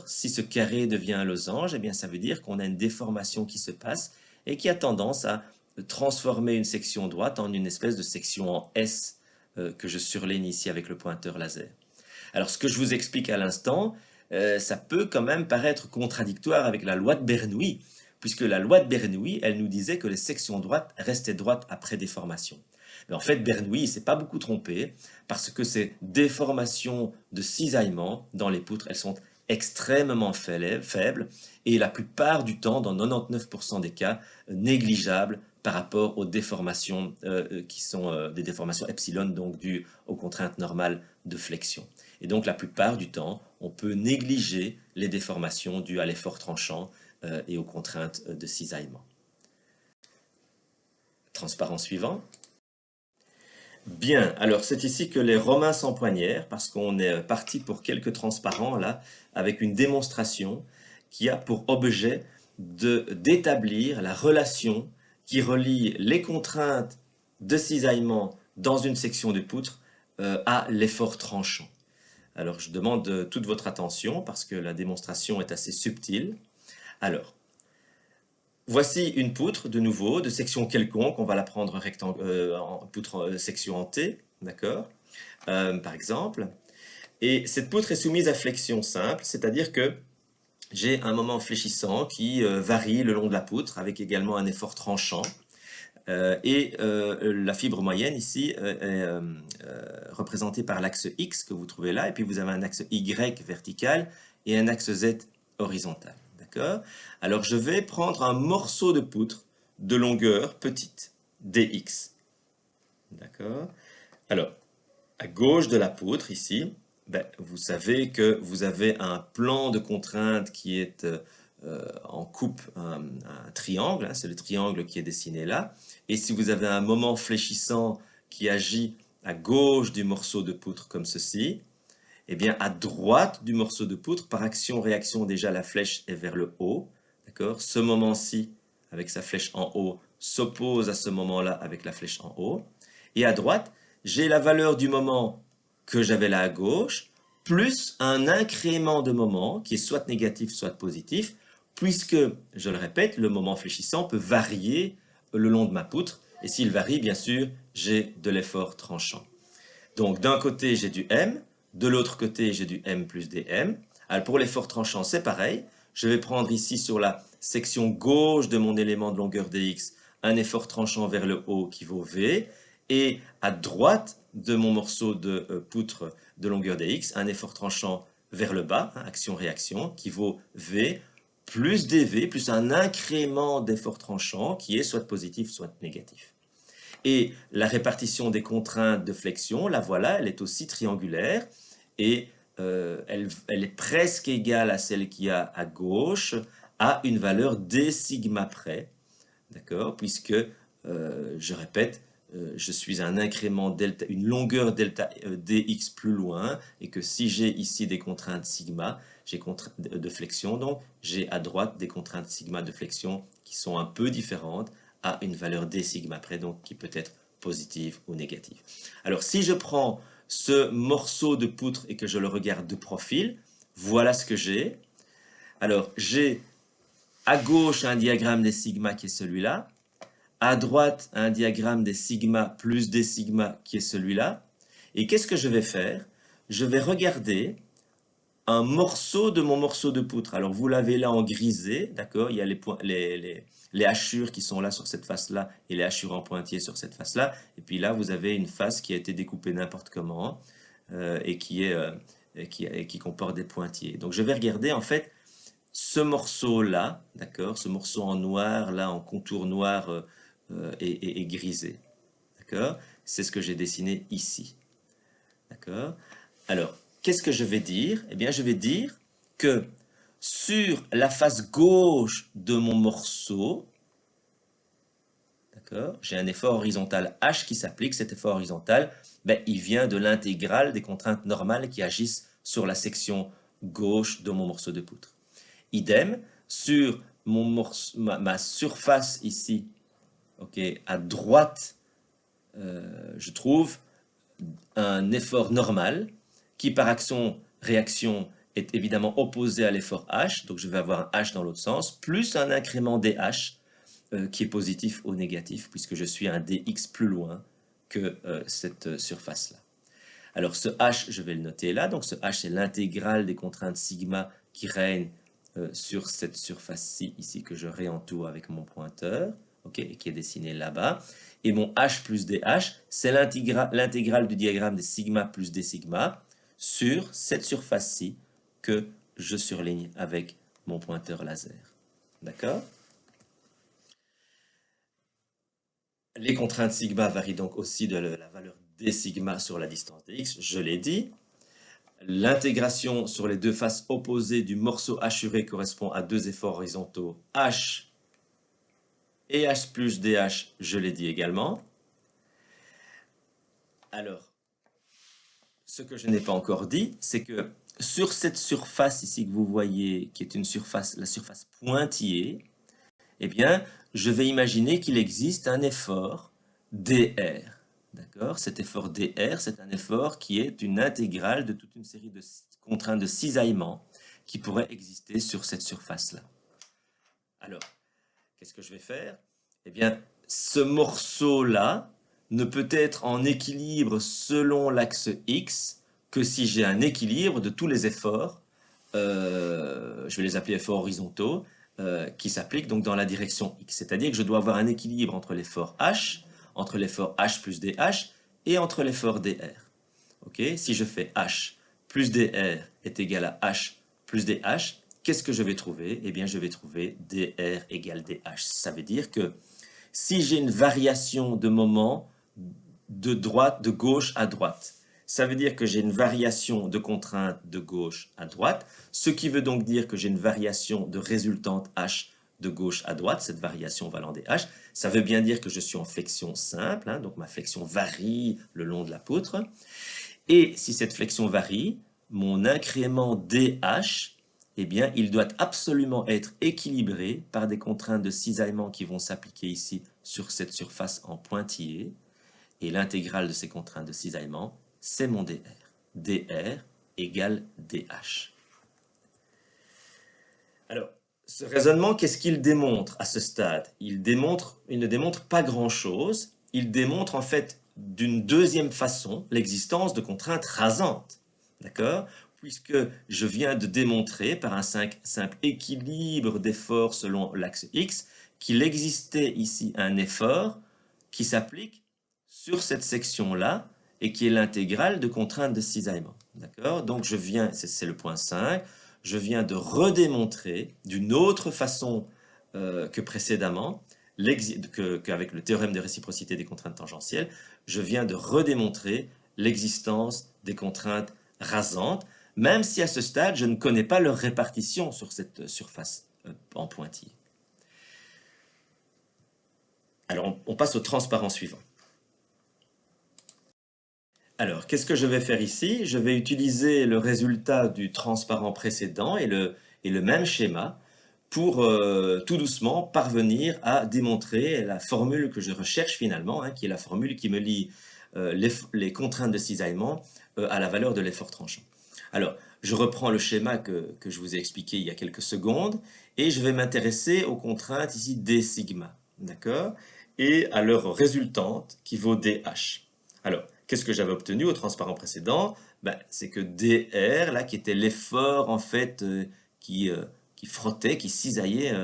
Si ce carré devient un losange, eh bien, ça veut dire qu'on a une déformation qui se passe et qui a tendance à transformer une section droite en une espèce de section en S que je surligne ici avec le pointeur laser. Alors, ce que je vous explique à l'instant, ça peut quand même paraître contradictoire avec la loi de Bernoulli, puisque la loi de Bernoulli, elle nous disait que les sections droites restaient droites après déformation. Mais en fait, Bernoulli ne s'est pas beaucoup trompé, parce que ces déformations de cisaillement dans les poutres, elles sont extrêmement faibles, et la plupart du temps, dans 99% des cas, négligeables par rapport aux déformations qui sont des déformations epsilon, donc dues aux contraintes normales de flexion. Et donc la plupart du temps, on peut négliger les déformations dues à l'effort tranchant et aux contraintes de cisaillement. Transparent suivant. Bien, alors c'est ici que les Romains s'empoignèrent, parce qu'on est parti pour quelques transparents là, avec une démonstration qui a pour objet d'établir la relation qui relie les contraintes de cisaillement dans une section de poutre à l'effort tranchant. Alors je demande toute votre attention parce que la démonstration est assez subtile. Alors, voici une poutre, de nouveau, de section quelconque. On va la prendre en poutre section en T, d'accord, par exemple. Et cette poutre est soumise à flexion simple, c'est-à-dire que j'ai un moment fléchissant qui varie le long de la poutre, avec également un effort tranchant. La fibre moyenne ici est représentée par l'axe X que vous trouvez là, et puis vous avez un axe Y vertical et un axe Z horizontal. Alors je vais prendre un morceau de poutre de longueur petite, dx. D'accord. Alors, à gauche de la poutre, ici, vous savez que vous avez un plan de contrainte qui est en coupe un triangle, hein, c'est le triangle qui est dessiné là. Et si vous avez un moment fléchissant qui agit à gauche du morceau de poutre comme ceci, eh bien, à droite du morceau de poutre, par action-réaction, déjà la flèche est vers le haut. Ce moment-ci, avec sa flèche en haut, s'oppose à ce moment-là avec la flèche en haut. Et à droite, j'ai la valeur du moment que j'avais là à gauche, plus un incrément de moment, qui est soit négatif, soit positif, puisque, je le répète, le moment fléchissant peut varier le long de ma poutre. Et s'il varie, bien sûr, j'ai de l'effort tranchant. Donc, d'un côté, j'ai du M. De l'autre côté, j'ai du M plus dm. Alors pour l'effort tranchant, c'est pareil. Je vais prendre ici sur la section gauche de mon élément de longueur dx un effort tranchant vers le haut qui vaut V. Et à droite de mon morceau de poutre de longueur dx, un effort tranchant vers le bas, hein, action-réaction, qui vaut V plus dv, plus un incrément d'effort tranchant qui est soit positif, soit négatif. Et la répartition des contraintes de flexion, la voilà, elle est aussi triangulaire et elle est presque égale à celle qu'il y a à gauche, à une valeur d sigma près, d'accord, puisque, je répète, je suis un incrément delta, une longueur delta dx plus loin, et que si j'ai ici des contraintes sigma, j'ai de flexion, donc j'ai à droite des contraintes sigma de flexion qui sont un peu différentes à une valeur d sigma près, donc qui peut être positive ou négative. Alors si je prends ce morceau de poutre et que je le regarde de profil, voilà ce que j'ai. Alors j'ai à gauche un diagramme des sigma qui est celui-là, à droite un diagramme des sigma plus des sigma qui est celui-là. Et qu'est-ce que je vais faire? Je vais regarder un morceau de mon morceau de poutre. Alors vous l'avez là en grisé, d'accord? Il y a les hachures qui sont là sur cette face-là et les hachures en pointillé sur cette face-là. Et puis là, vous avez une face qui a été découpée n'importe comment et qui comporte des pointillés. Donc je vais regarder en fait ce morceau-là, d'accord? Ce morceau en noir, là, en contour noir et grisé, d'accord? C'est ce que j'ai dessiné ici, d'accord? Alors, qu'est-ce que je vais dire? Eh bien, je vais dire que sur la face gauche de mon morceau, d'accord, j'ai un effort horizontal H qui s'applique. Cet effort horizontal, ben, il vient de l'intégrale des contraintes normales qui agissent sur la section gauche de mon morceau de poutre. Idem, sur ma surface ici, okay, à droite, je trouve un effort normal qui par action-réaction est évidemment opposé à l'effort H, donc je vais avoir un H dans l'autre sens, plus un incrément dH qui est positif ou négatif, puisque je suis un dx plus loin que cette surface-là. Alors ce H, je vais le noter là, donc ce H c'est l'intégrale des contraintes sigma qui règnent sur cette surface-ci, ici, que je réentoure avec mon pointeur, okay, et qui est dessiné là-bas. Et mon H plus DH, c'est l'intégrale du diagramme des sigma plus des sigma sur cette surface-ci que je surligne avec mon pointeur laser. D'accord? Les contraintes sigma varient donc aussi de la valeur d sigma sur la distance dx, je l'ai dit. L'intégration sur les deux faces opposées du morceau hachuré correspond à deux efforts horizontaux H et H plus DH, je l'ai dit également. Alors, ce que je n'ai pas encore dit, c'est que sur cette surface ici que vous voyez, qui est une surface, la surface pointillée, eh bien, je vais imaginer qu'il existe un effort dr. D'accord? Cet effort dr, c'est un effort qui est une intégrale de toute une série de contraintes de cisaillement qui pourraient exister sur cette surface-là. Alors, qu'est-ce que je vais faire? Eh bien, ce morceau-là ne peut être en équilibre selon l'axe X que si j'ai un équilibre de tous les efforts, je vais les appeler efforts horizontaux, qui s'appliquent donc dans la direction X. C'est-à-dire que je dois avoir un équilibre entre l'effort H, entre l'effort H plus DH et entre l'effort DR. Okay? Si je fais H plus DR est égal à H plus DH, qu'est-ce que je vais trouver? Eh bien, je vais trouver DR égale DH. Ça veut dire que si j'ai une variation de moment de gauche à droite, ça veut dire que j'ai une variation de contrainte de gauche à droite, ce qui veut donc dire que j'ai une variation de résultante H de gauche à droite, cette variation valant des H. Ça veut bien dire que je suis en flexion simple, hein, donc ma flexion varie le long de la poutre. Et si cette flexion varie, mon incrément DH, eh bien, il doit absolument être équilibré par des contraintes de cisaillement qui vont s'appliquer ici sur cette surface en pointillé. Et l'intégrale de ces contraintes de cisaillement, c'est mon dr. dr égale dh. Alors, ce raisonnement, qu'est-ce qu'il démontre à ce stade? Il ne démontre pas grand-chose. Il démontre en fait d'une deuxième façon l'existence de contraintes rasantes. D'accord? Puisque je viens de démontrer par un simple équilibre d'efforts selon l'axe X qu'il existait ici un effort qui s'applique sur cette section-là et qui est l'intégrale de contraintes de cisaillement. D'accord? Donc je viens, c'est le point 5, je viens de redémontrer d'une autre façon que précédemment qu'avec le théorème de réciprocité des contraintes tangentielles, je viens de redémontrer l'existence des contraintes rasantes, même si à ce stade, je ne connais pas leur répartition sur cette surface en pointillé. Alors, on passe au transparent suivant. Alors, qu'est-ce que je vais faire ici? Je vais utiliser le résultat du transparent précédent et le même schéma pour tout doucement parvenir à démontrer la formule que je recherche finalement, hein, qui est la formule qui me lie les contraintes de cisaillement à la valeur de l'effort tranchant. Alors, je reprends le schéma que je vous ai expliqué il y a quelques secondes et je vais m'intéresser aux contraintes ici d sigma, d'accord? Et à leur résultante qui vaut dH. Alors, qu'est-ce que j'avais obtenu au transparent précédent? Ben, c'est que dr, là, qui était l'effort en fait qui frottait, qui cisaillait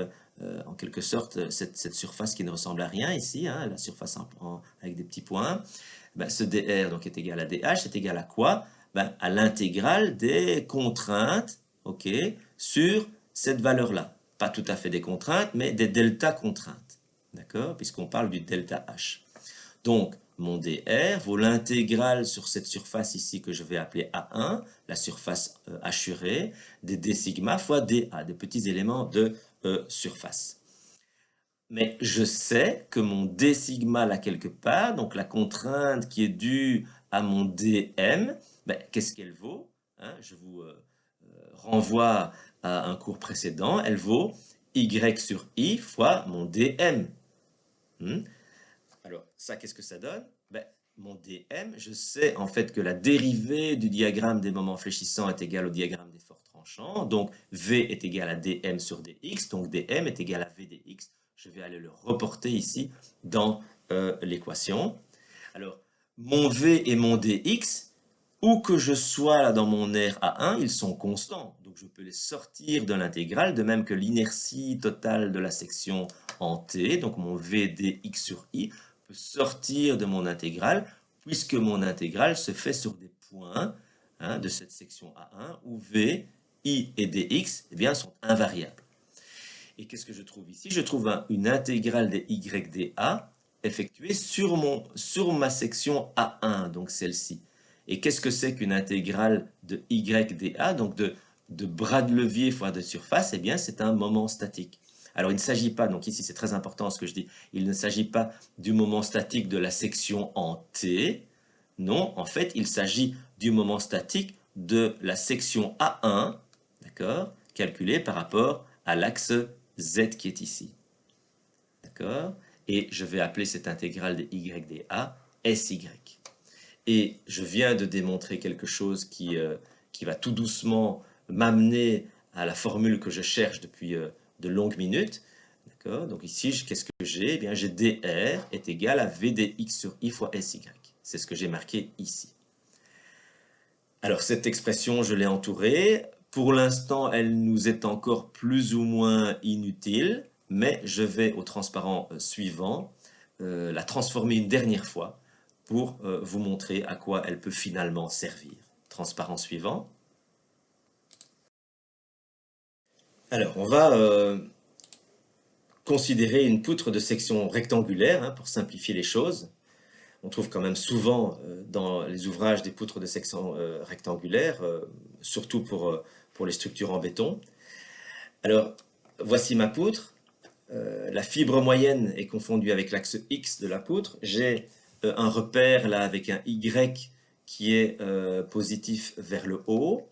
en quelque sorte cette surface qui ne ressemble à rien ici, hein, la surface avec des petits points, ben, ce dr donc, est égal à dh, c'est égal à quoi? Ben, à l'intégrale des contraintes, ok, sur cette valeur-là. Pas tout à fait des contraintes, mais des delta contraintes, d'accord, puisqu'on parle du delta h. Donc, mon dr vaut l'intégrale sur cette surface ici que je vais appeler A1, la surface hachurée, des d sigma fois dA, des petits éléments de surface. Mais je sais que mon d sigma là quelque part, donc la contrainte qui est due à mon dm, ben, qu'est-ce qu'elle vaut, hein? Je vous renvoie à un cours précédent, elle vaut y sur i fois mon dm. Alors, ça, qu'est-ce que ça donne? Ben, mon dm, je sais en fait que la dérivée du diagramme des moments fléchissants est égale au diagramme des forts tranchants. Donc, v est égal à dm sur dx, donc dm est égal à v dx. Je vais aller le reporter ici dans l'équation. Alors, mon v et mon dx, où que je sois là dans mon R A1, ils sont constants. Donc, je peux les sortir de l'intégrale, de même que l'inertie totale de la section en t, donc mon v dx sur i, peut sortir de mon intégrale, puisque mon intégrale se fait sur des points hein, de cette section A1, où v, i et dx eh bien, sont invariables. Et qu'est-ce que je trouve ici? Je trouve une intégrale des y dA effectuée sur ma section A1, donc celle-ci. Et qu'est-ce que c'est qu'une intégrale de y dA, donc de bras de levier fois de surface? Eh bien, c'est un moment statique. Alors, il ne s'agit pas, donc ici c'est très important ce que je dis, il ne s'agit pas du moment statique de la section en T. Non, en fait, il s'agit du moment statique de la section A1, d'accord, calculé par rapport à l'axe Z qui est ici. D'accord? Et je vais appeler cette intégrale de y dA SY. Et je viens de démontrer quelque chose qui va tout doucement m'amener à la formule que je cherche depuis de longues minutes. D'accord? Donc ici, qu'est-ce que j'ai? Eh bien, j'ai dr est égal à v dx sur i fois SY. C'est ce que j'ai marqué ici. Alors, cette expression, je l'ai entourée. Pour l'instant, elle nous est encore plus ou moins inutile, mais je vais au transparent suivant la transformer une dernière fois pour vous montrer à quoi elle peut finalement servir. Transparent suivant. Alors, on va considérer une poutre de section rectangulaire, hein, pour simplifier les choses. On trouve quand même souvent dans les ouvrages des poutres de section rectangulaire, surtout pour les structures en béton. Alors, voici ma poutre. La fibre moyenne est confondue avec l'axe X de la poutre. J'ai un repère là avec un Y qui est positif vers le haut.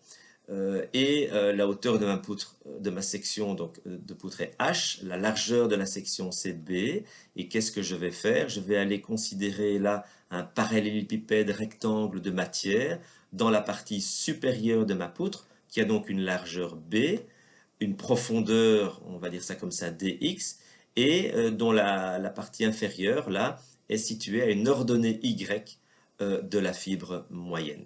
Et la hauteur de ma section donc, de poutre est H, la largeur de la section c'est B. Et qu'est-ce que je vais faire? Je vais aller considérer là un parallélépipède rectangle de matière dans la partie supérieure de ma poutre, qui a donc une largeur B, une profondeur, on va dire ça comme ça, dx, et dont la partie inférieure là est située à une ordonnée Y de la fibre moyenne.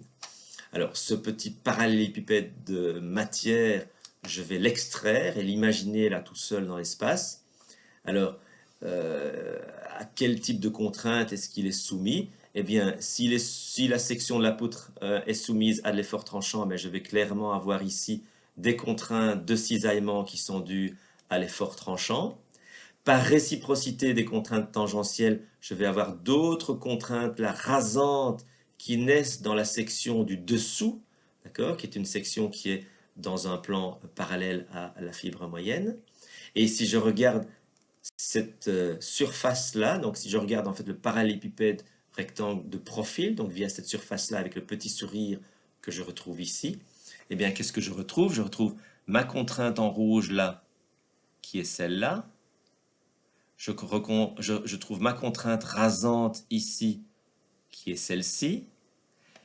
Alors, ce petit parallélépipède de matière, je vais l'extraire et l'imaginer là tout seul dans l'espace. Alors, à quel type de contrainte est-ce qu'il est soumis? Eh bien, si la section de la poutre est soumise à l'effort tranchant, je vais clairement avoir ici des contraintes de cisaillement qui sont dues à l'effort tranchant. Par réciprocité des contraintes tangentielles, je vais avoir d'autres contraintes, la rasantes, qui naissent dans la section du dessous, d'accord, qui est une section qui est dans un plan parallèle à la fibre moyenne. Et si je regarde cette surface-là, donc si je regarde en fait le parallélépipède rectangle de profil, donc via cette surface-là avec le petit sourire que je retrouve ici, eh bien qu'est-ce que je retrouve? Je retrouve ma contrainte en rouge là, qui est celle-là. Je trouve ma contrainte rasante ici, qui est celle-ci.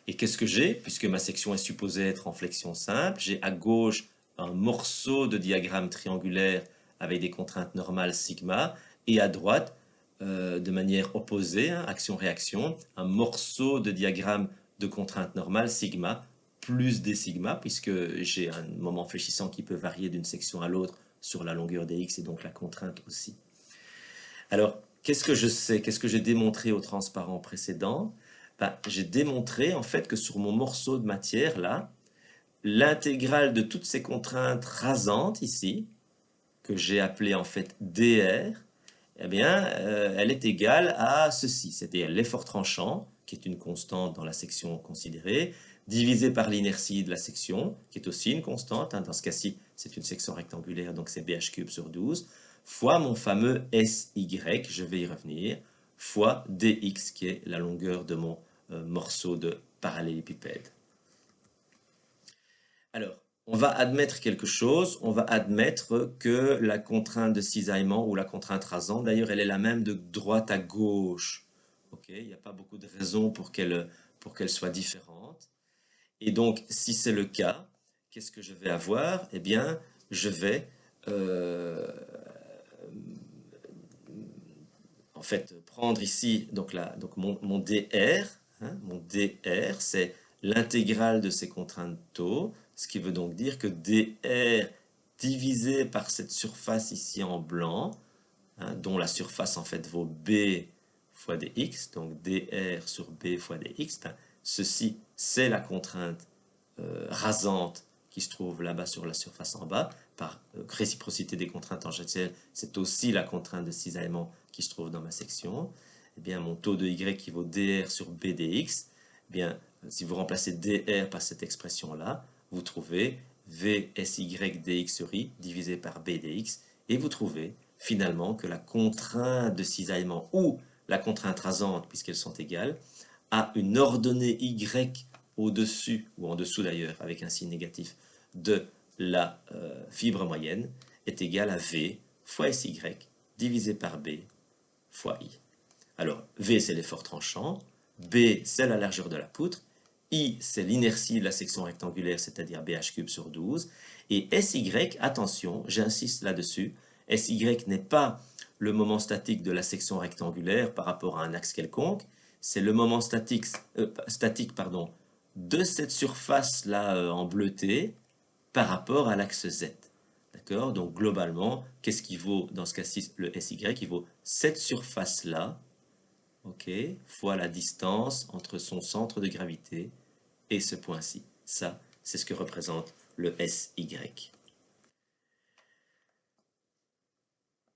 Et qu'est-ce que j'ai? Puisque ma section est supposée être en flexion simple, j'ai à gauche un morceau de diagramme triangulaire avec des contraintes normales sigma, et à droite, de manière opposée, hein, action-réaction, un morceau de diagramme de contraintes normales sigma plus des sigma, puisque j'ai un moment fléchissant qui peut varier d'une section à l'autre sur la longueur des x et donc la contrainte aussi. Alors, qu'est-ce que je sais? Qu'est-ce que j'ai démontré au transparent précédent? Ben, j'ai démontré en fait que sur mon morceau de matière là, l'intégrale de toutes ces contraintes rasantes ici, que j'ai appelée en fait dr, eh bien, elle est égale à ceci, c'est-à-dire l'effort tranchant, qui est une constante dans la section considérée, divisé par l'inertie de la section, qui est aussi une constante, hein, dans ce cas-ci, c'est une section rectangulaire, donc c'est bh³ sur 12, fois mon fameux SY, je vais y revenir, fois dx, qui est la longueur de mon morceau de parallélépipède. Alors, on va admettre quelque chose, on va admettre que la contrainte de cisaillement ou la contrainte rasante, d'ailleurs, elle est la même de droite à gauche. Okay, il n'y a pas beaucoup de raisons pour qu'elle soit différente. Et donc, si c'est le cas, qu'est-ce que je vais avoir? Eh bien, je vais en fait prendre ici donc mon dr. Hein, mon dr, c'est l'intégrale de ces contraintes taux, ce qui veut donc dire que dr divisé par cette surface ici en blanc, hein, dont la surface en fait vaut b fois dx, donc dr sur b fois dx, ben, ceci c'est la contrainte rasante qui se trouve là-bas sur la surface en bas, par réciprocité des contraintes tangentielles, c'est aussi la contrainte de cisaillement qui se trouve dans ma section. Eh bien, mon taux de y qui vaut dr sur b dx, eh bien, si vous remplacez dr par cette expression-là, vous trouvez v sy dx sur i divisé par b dx, et vous trouvez finalement que la contrainte de cisaillement ou la contrainte rasante, puisqu'elles sont égales, a une ordonnée y au-dessus, ou en dessous d'ailleurs, avec un signe négatif, de la fibre moyenne, est égale à v fois sy divisé par b fois i. Alors, v c'est l'effort tranchant, b c'est la largeur de la poutre, i c'est l'inertie de la section rectangulaire, c'est-à-dire bh³ sur 12, et sy, attention, j'insiste là-dessus, sy n'est pas le moment statique de la section rectangulaire par rapport à un axe quelconque, c'est le moment statique de cette surface-là en bleuté par rapport à l'axe Z. D'accord? Donc globalement, qu'est-ce qui vaut dans ce cas-ci le SY? Il vaut cette surface-là, ok, fois la distance entre son centre de gravité et ce point-ci. Ça, c'est ce que représente le SY.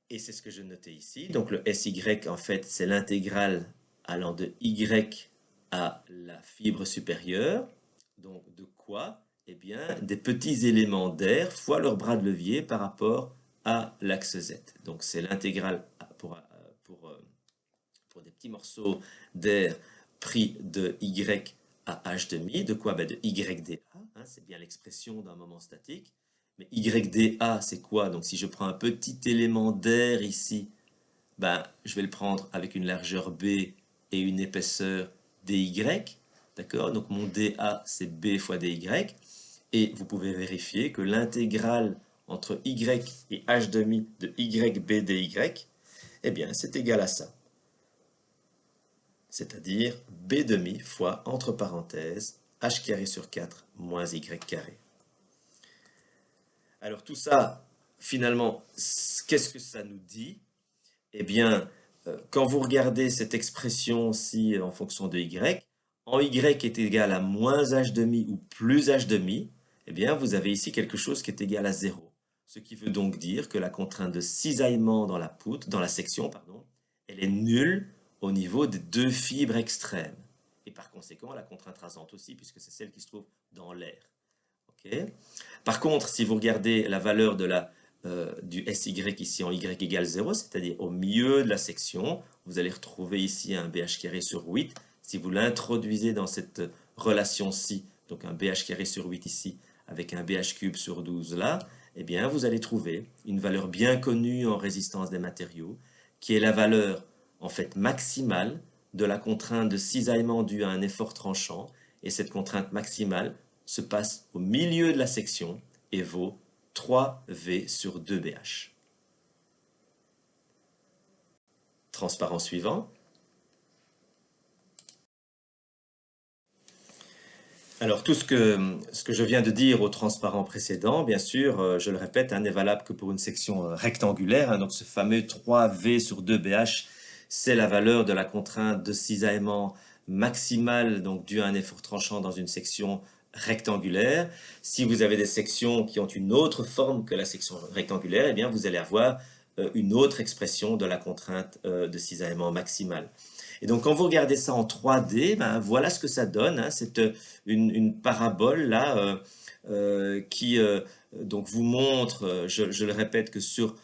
Et c'est ce que je notais ici. Donc le SY, en fait, c'est l'intégrale allant de Y à la fibre supérieure. Donc de quoi? Eh bien, des petits éléments d'air fois leur bras de levier par rapport à l'axe Z. Donc c'est l'intégrale pour des petits morceaux d'air pris de Y à H demi. De quoi? Ben de YdA, hein, c'est bien l'expression d'un moment statique. Mais YdA, c'est quoi? Donc si je prends un petit élément d'air ici, ben, je vais le prendre avec une largeur B et une épaisseur dy. D'accord? Donc mon dA, c'est B fois dy. Et vous pouvez vérifier que l'intégrale entre y et h demi de yb dy, eh bien, c'est égal à ça. C'est-à-dire b demi fois, entre parenthèses, h carré sur 4 moins y carré. Alors tout ça, finalement, qu'est-ce que ça nous dit? Eh bien, quand vous regardez cette expression-ci en fonction de y, en y est égal à moins h demi ou plus h demi, eh bien, vous avez ici quelque chose qui est égal à 0. Ce qui veut donc dire que la contrainte de cisaillement dans la poutre, dans la section, pardon, elle est nulle au niveau des deux fibres extrêmes. Et par conséquent, la contrainte rasante aussi, puisque c'est celle qui se trouve dans l'air. Okay. Par contre, si vous regardez la valeur de du SY ici en Y égale 0, c'est-à-dire au milieu de la section, vous allez retrouver ici un BH carré sur 8. Si vous l'introduisez dans cette relation-ci, donc un BH carré sur 8 ici, avec un BH cube sur 12 là, eh bien, vous allez trouver une valeur bien connue en résistance des matériaux, qui est la valeur, en fait, maximale de la contrainte de cisaillement due à un effort tranchant. Et cette contrainte maximale se passe au milieu de la section et vaut 3V sur 2BH. Transparent suivant. Alors tout ce que je viens de dire au transparent précédent, bien sûr, je le répète, n'est valable que pour une section rectangulaire. Donc ce fameux 3V sur 2BH, c'est la valeur de la contrainte de cisaillement maximale, donc due à un effort tranchant dans une section rectangulaire. Si vous avez des sections qui ont une autre forme que la section rectangulaire, eh bien vous allez avoir une autre expression de la contrainte de cisaillement maximale. Et donc, quand vous regardez ça en 3D, ben, voilà ce que ça donne. Hein. C'est une parabole là qui donc vous montre, je le répète, que sur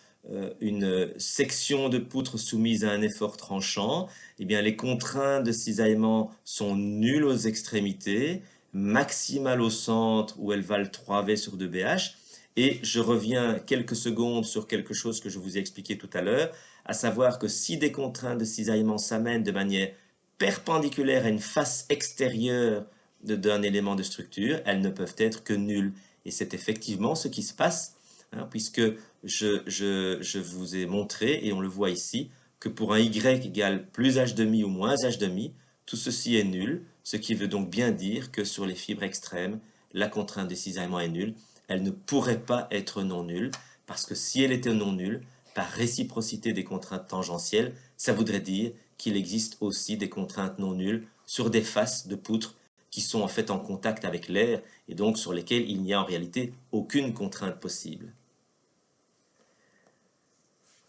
une section de poutre soumise à un effort tranchant, eh bien, les contraintes de cisaillement sont nulles aux extrémités, maximales au centre où elles valent 3V sur 2BH. Et je reviens quelques secondes sur quelque chose que je vous ai expliqué tout à l'heure, à savoir que si des contraintes de cisaillement s'amènent de manière perpendiculaire à une face extérieure d'un élément de structure, elles ne peuvent être que nulles. Et c'est effectivement ce qui se passe, hein, puisque je vous ai montré, et on le voit ici, que pour un Y égale plus H' ou moins H', tout ceci est nul, ce qui veut donc bien dire que sur les fibres extrêmes, la contrainte de cisaillement est nulle. Elle ne pourrait pas être non nulle, parce que si elle était non nulle, par réciprocité des contraintes tangentielles, ça voudrait dire qu'il existe aussi des contraintes non nulles sur des faces de poutres qui sont en fait en contact avec l'air et donc sur lesquelles il n'y a en réalité aucune contrainte possible.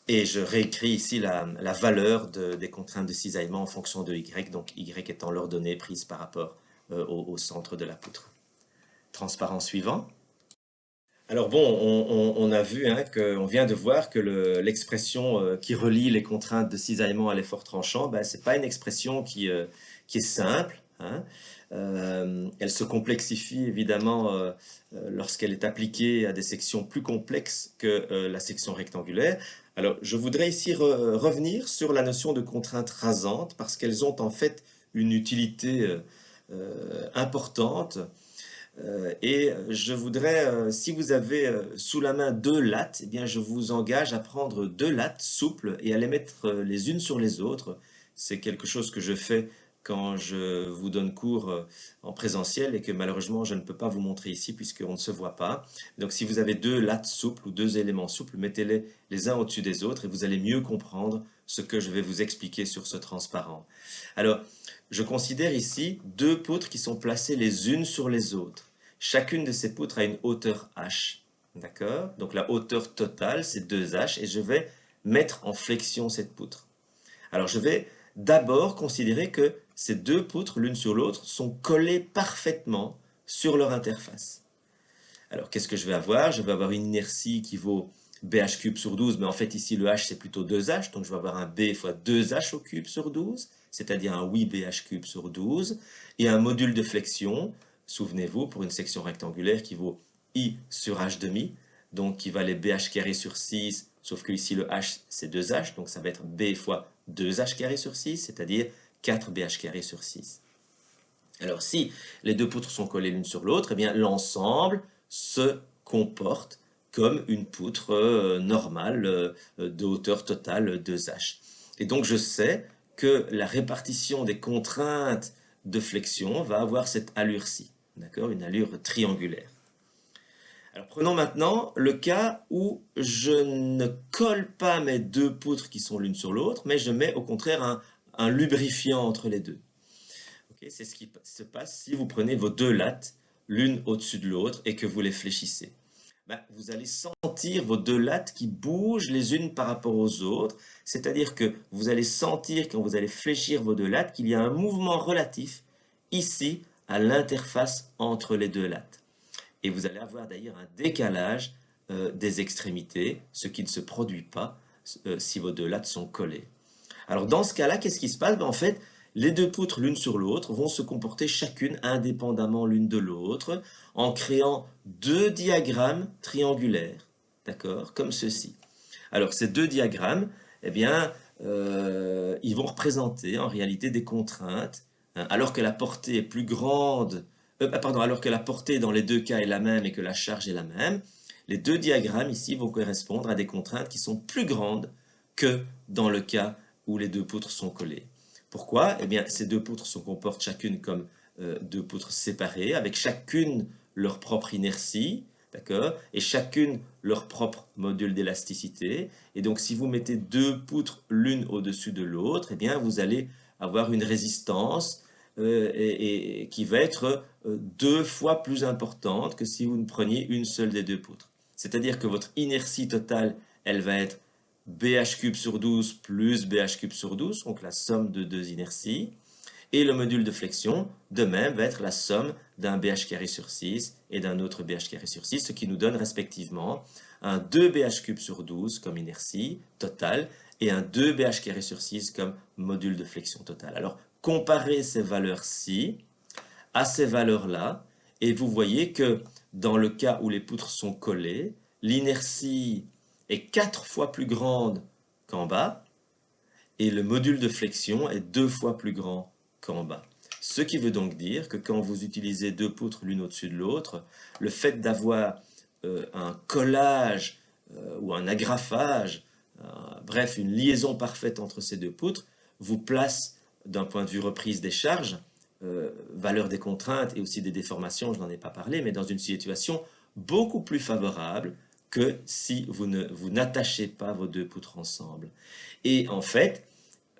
Et je réécris ici la valeur des contraintes de cisaillement en fonction de Y, donc Y étant l'ordonnée prise par rapport au centre de la poutre. Transparent suivant. Alors bon, on a vu, hein, on vient de voir que l'expression qui relie les contraintes de cisaillement à l'effort tranchant, ben, ce n'est pas une expression qui est simple. Hein. Elle se complexifie évidemment lorsqu'elle est appliquée à des sections plus complexes que la section rectangulaire. Alors je voudrais ici revenir sur la notion de contrainte rasante parce qu'elles ont en fait une utilité importante. Et je voudrais, si vous avez sous la main deux lattes, eh bien je vous engage à prendre deux lattes souples et à les mettre les unes sur les autres. C'est quelque chose que je fais quand je vous donne cours en présentiel et que malheureusement je ne peux pas vous montrer ici puisqu'on ne se voit pas. Donc si vous avez deux lattes souples ou deux éléments souples, mettez-les les uns au-dessus des autres et vous allez mieux comprendre ce que je vais vous expliquer sur ce transparent. Alors, je considère ici deux poutres qui sont placées les unes sur les autres. Chacune de ces poutres a une hauteur h. D'accord? Donc la hauteur totale, c'est 2h et je vais mettre en flexion cette poutre. Alors je vais d'abord considérer que ces deux poutres, l'une sur l'autre, sont collées parfaitement sur leur interface. Alors qu'est-ce que je vais avoir? Je vais avoir une inertie qui vaut BH cube sur 12, mais en fait ici le H c'est plutôt 2H, donc je vais avoir un B fois 2H au cube sur 12, c'est-à-dire un 8BH cube sur 12, et un module de flexion, souvenez-vous, pour une section rectangulaire qui vaut I sur H demi, donc qui va les BH carré sur 6, sauf que ici le H c'est 2H, donc ça va être B fois 2H carré sur 6, c'est-à-dire 4BH carré sur 6. Alors si les deux poutres sont collées l'une sur l'autre, eh bien l'ensemble se comporte comme une poutre normale de hauteur totale 2H. Et donc je sais que la répartition des contraintes de flexion va avoir cette allure-ci, d'accord, une allure triangulaire. Alors prenons maintenant le cas où je ne colle pas mes deux poutres qui sont l'une sur l'autre, mais je mets au contraire un lubrifiant entre les deux. Okay, c'est ce qui se passe si vous prenez vos deux lattes l'une au-dessus de l'autre et que vous les fléchissez. ben, vous allez sentir vos deux lattes qui bougent les unes par rapport aux autres, c'est-à-dire que vous allez sentir quand vous allez fléchir vos deux lattes qu'il y a un mouvement relatif ici à l'interface entre les deux lattes. Et vous allez avoir d'ailleurs un décalage des extrémités, ce qui ne se produit pas si vos deux lattes sont collées. Alors dans ce cas-là, qu'est-ce qui se passe? Ben, en fait, les deux poutres l'une sur l'autre vont se comporter chacune indépendamment l'une de l'autre en créant deux diagrammes triangulaires, d'accord, comme ceci. Alors ces deux diagrammes, eh bien, ils vont représenter en réalité des contraintes, hein, alors que la portée est plus grande, alors que la portée dans les deux cas est la même et que la charge est la même, les deux diagrammes ici vont correspondre à des contraintes qui sont plus grandes que dans le cas où les deux poutres sont collées. Pourquoi? Eh bien, ces deux poutres se comportent chacune comme deux poutres séparées, avec chacune leur propre inertie, d'accord, et chacune leur propre module d'élasticité. Et donc, si vous mettez deux poutres l'une au-dessus de l'autre, eh bien, vous allez avoir une résistance qui va être deux fois plus importante que si vous ne preniez une seule des deux poutres. C'est-à-dire que votre inertie totale, elle va être BH cube sur 12 plus BH cube sur 12, donc la somme de deux inerties. Et le module de flexion, de même, va être la somme d'un BH carré sur 6 et d'un autre BH carré sur 6, ce qui nous donne respectivement un 2 BH cube sur 12 comme inertie totale et un 2 BH carré sur 6 comme module de flexion totale. Alors, comparez ces valeurs-ci à ces valeurs-là, et vous voyez que dans le cas où les poutres sont collées, l'inertie est 4 fois plus grande qu'en bas, et le module de flexion est 2 fois plus grand qu'en bas. Ce qui veut donc dire que quand vous utilisez deux poutres l'une au-dessus de l'autre, le fait d'avoir un collage ou un agrafage, bref, une liaison parfaite entre ces deux poutres, vous place d'un point de vue reprise des charges, valeur des contraintes et aussi des déformations, je n'en ai pas parlé, mais dans une situation beaucoup plus favorable que si vous n'attachez pas vos deux poutres ensemble. Et en fait,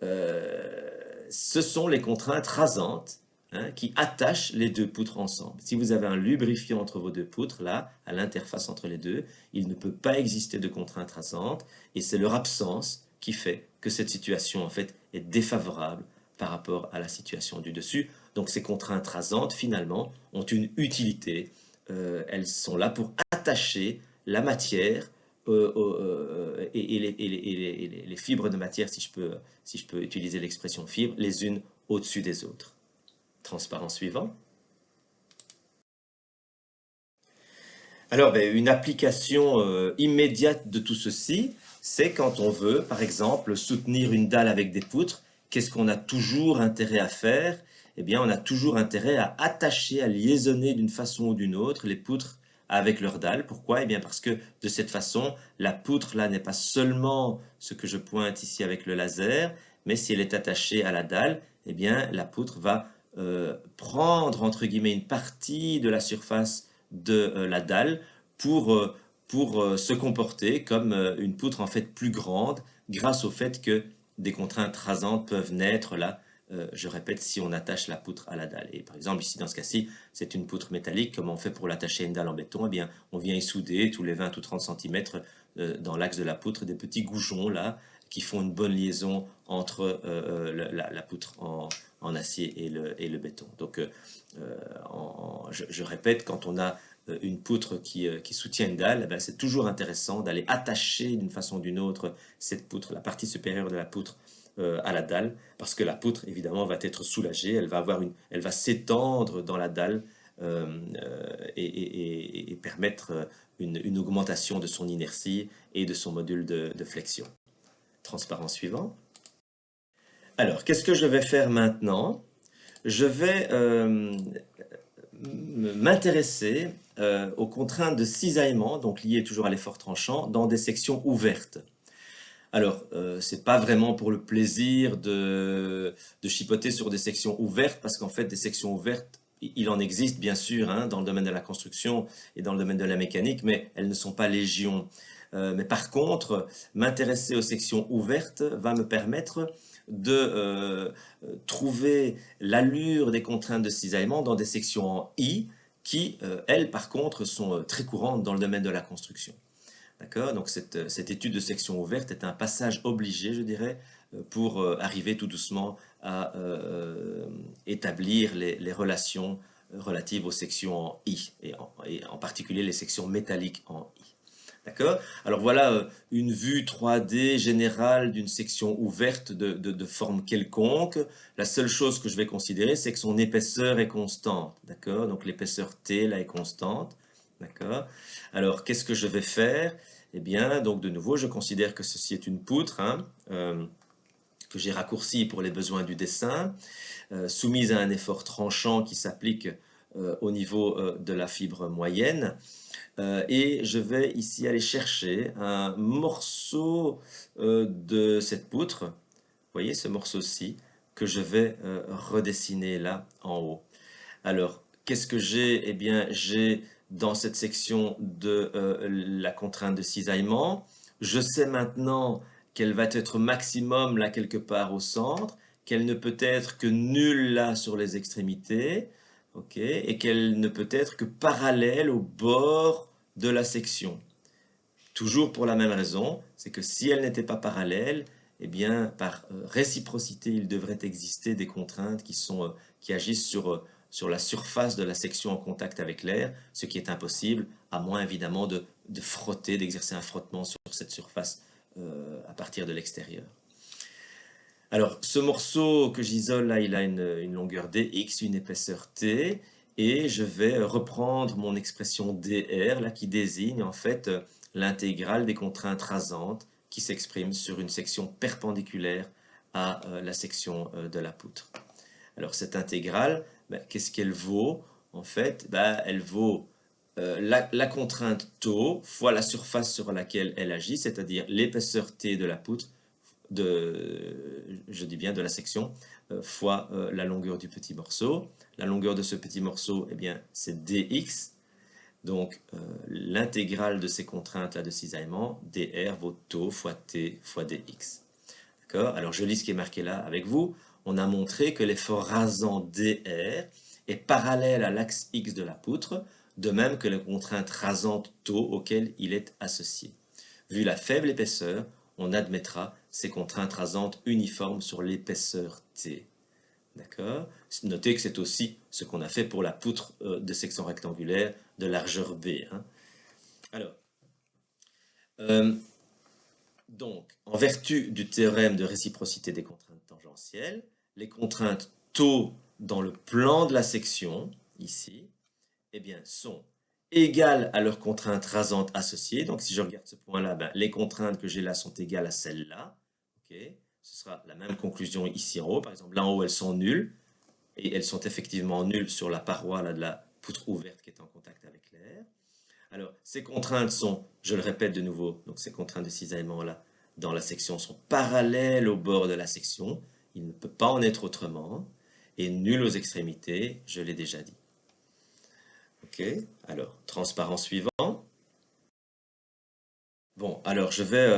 ce sont les contraintes rasantes, hein, qui attachent les deux poutres ensemble. Si vous avez un lubrifiant entre vos deux poutres, là, à l'interface entre les deux, il ne peut pas exister de contraintes rasantes, et c'est leur absence qui fait que cette situation, en fait, est défavorable par rapport à la situation du dessus. Donc ces contraintes rasantes, finalement, ont une utilité. Elles sont là pour attacher la matière et les fibres de matière, si je peux utiliser l'expression fibre, les unes au-dessus des autres. Transparent suivant. Alors, une application immédiate de tout ceci, c'est quand on veut, par exemple, soutenir une dalle avec des poutres. Qu'est-ce qu'on a toujours intérêt à faire? Eh bien, on a toujours intérêt à attacher, à liaisonner d'une façon ou d'une autre les poutres avec leurs dalles. Pourquoi? Eh bien, parce que de cette façon, la poutre là n'est pas seulement ce que je pointe ici avec le laser, mais si elle est attachée à la dalle, eh bien, la poutre va prendre, entre guillemets, une partie de la surface de la dalle pour se comporter comme une poutre en fait plus grande grâce au fait que des contraintes rasantes peuvent naître là, je répète, si on attache la poutre à la dalle. Et par exemple, ici, dans ce cas-ci, c'est une poutre métallique. Comme on fait pour l'attacher à une dalle en béton? Eh bien, on vient y souder tous les 20 ou 30 cm dans l'axe de la poutre des petits goujons là qui font une bonne liaison entre la poutre en acier et le béton. Donc, je répète, quand on a une poutre qui soutient une dalle, eh c'est toujours intéressant d'aller attacher d'une façon ou d'une autre cette poutre, la partie supérieure de la poutre, à la dalle, parce que la poutre, évidemment, va être soulagée, elle va s'étendre dans la dalle et permettre une augmentation de son inertie et de son module de flexion. Transparent suivant. Alors, qu'est-ce que je vais faire maintenant? Je vais m'intéresser aux contraintes de cisaillement, donc liées toujours à l'effort tranchant, dans des sections ouvertes. Alors, c'est pas vraiment pour le plaisir de chipoter sur des sections ouvertes, parce qu'en fait, des sections ouvertes, il en existe bien sûr hein, dans le domaine de la construction et dans le domaine de la mécanique, mais elles ne sont pas légion. Mais par contre, m'intéresser aux sections ouvertes va me permettre de trouver l'allure des contraintes de cisaillement dans des sections en I qui, elles, par contre, sont très courantes dans le domaine de la construction. D'accord? Donc cette étude de section ouverte est un passage obligé, je dirais, pour arriver tout doucement à établir les relations relatives aux sections en I, et en particulier les sections métalliques en I. D'accord? Alors voilà une vue 3D générale d'une section ouverte de forme quelconque. La seule chose que je vais considérer, c'est que son épaisseur est constante. D'accord? Donc l'épaisseur T, là, est constante. D'accord? Alors, qu'est-ce que je vais faire? Eh bien, donc de nouveau, je considère que ceci est une poutre, hein, que j'ai raccourcie pour les besoins du dessin, soumise à un effort tranchant qui s'applique au niveau de la fibre moyenne. Et je vais ici aller chercher un morceau de cette poutre, vous voyez ce morceau-ci, que je vais redessiner là en haut. Alors, qu'est-ce que j'ai? Eh bien, j'ai dans cette section de la contrainte de cisaillement, je sais maintenant qu'elle va être maximum là quelque part au centre, qu'elle ne peut être que nulle là sur les extrémités, ok, et qu'elle ne peut être que parallèle au bord de la section. Toujours pour la même raison, c'est que si elle n'était pas parallèle, eh bien, par réciprocité, il devrait exister des contraintes qui agissent sur la surface de la section en contact avec l'air, ce qui est impossible, à moins évidemment de frotter, d'exercer un frottement sur cette surface à partir de l'extérieur. Alors, ce morceau que j'isole là, il a une longueur dx, une épaisseur t, et je vais reprendre mon expression dr, là, qui désigne en fait l'intégrale des contraintes rasantes qui s'expriment sur une section perpendiculaire à la section de la poutre. Alors, cette intégrale, qu'est-ce qu'elle vaut? En fait, elle vaut la contrainte tau fois la surface sur laquelle elle agit, c'est-à-dire l'épaisseur t de la poutre, je dis bien de la section, fois la longueur du petit morceau. La longueur de ce petit morceau, eh bien, c'est dx. Donc, l'intégrale de ces contraintes-là de cisaillement, dr vaut tau fois t fois dx. D'accord? Alors, je lis ce qui est marqué là avec vous. On a montré que l'effort rasant dr est parallèle à l'axe x de la poutre, de même que la contrainte rasante tau auquel il est associé. Vu la faible épaisseur, on admettra ces contraintes rasantes uniformes sur l'épaisseur T. D'accord? Notez que c'est aussi ce qu'on a fait pour la poutre de section rectangulaire de largeur B. Hein. Alors, donc, en vertu du théorème de réciprocité des contraintes tangentielles, les contraintes tau dans le plan de la section, ici, eh bien, sont égales à leurs contraintes rasantes associées. Donc, si je regarde ce point-là, les contraintes que j'ai là sont égales à celles-là. Okay. Ce sera la même conclusion ici en haut. Par exemple, là en haut, elles sont nulles. Et elles sont effectivement nulles sur la paroi là, de la poutre ouverte qui est en contact avec l'air. Alors, ces contraintes sont, je le répète de nouveau, donc ces contraintes de cisaillement là, dans la section sont parallèles au bord de la section. Il ne peut pas en être autrement. Et nulles aux extrémités, je l'ai déjà dit. Ok, alors, transparent suivant. Bon, alors je vais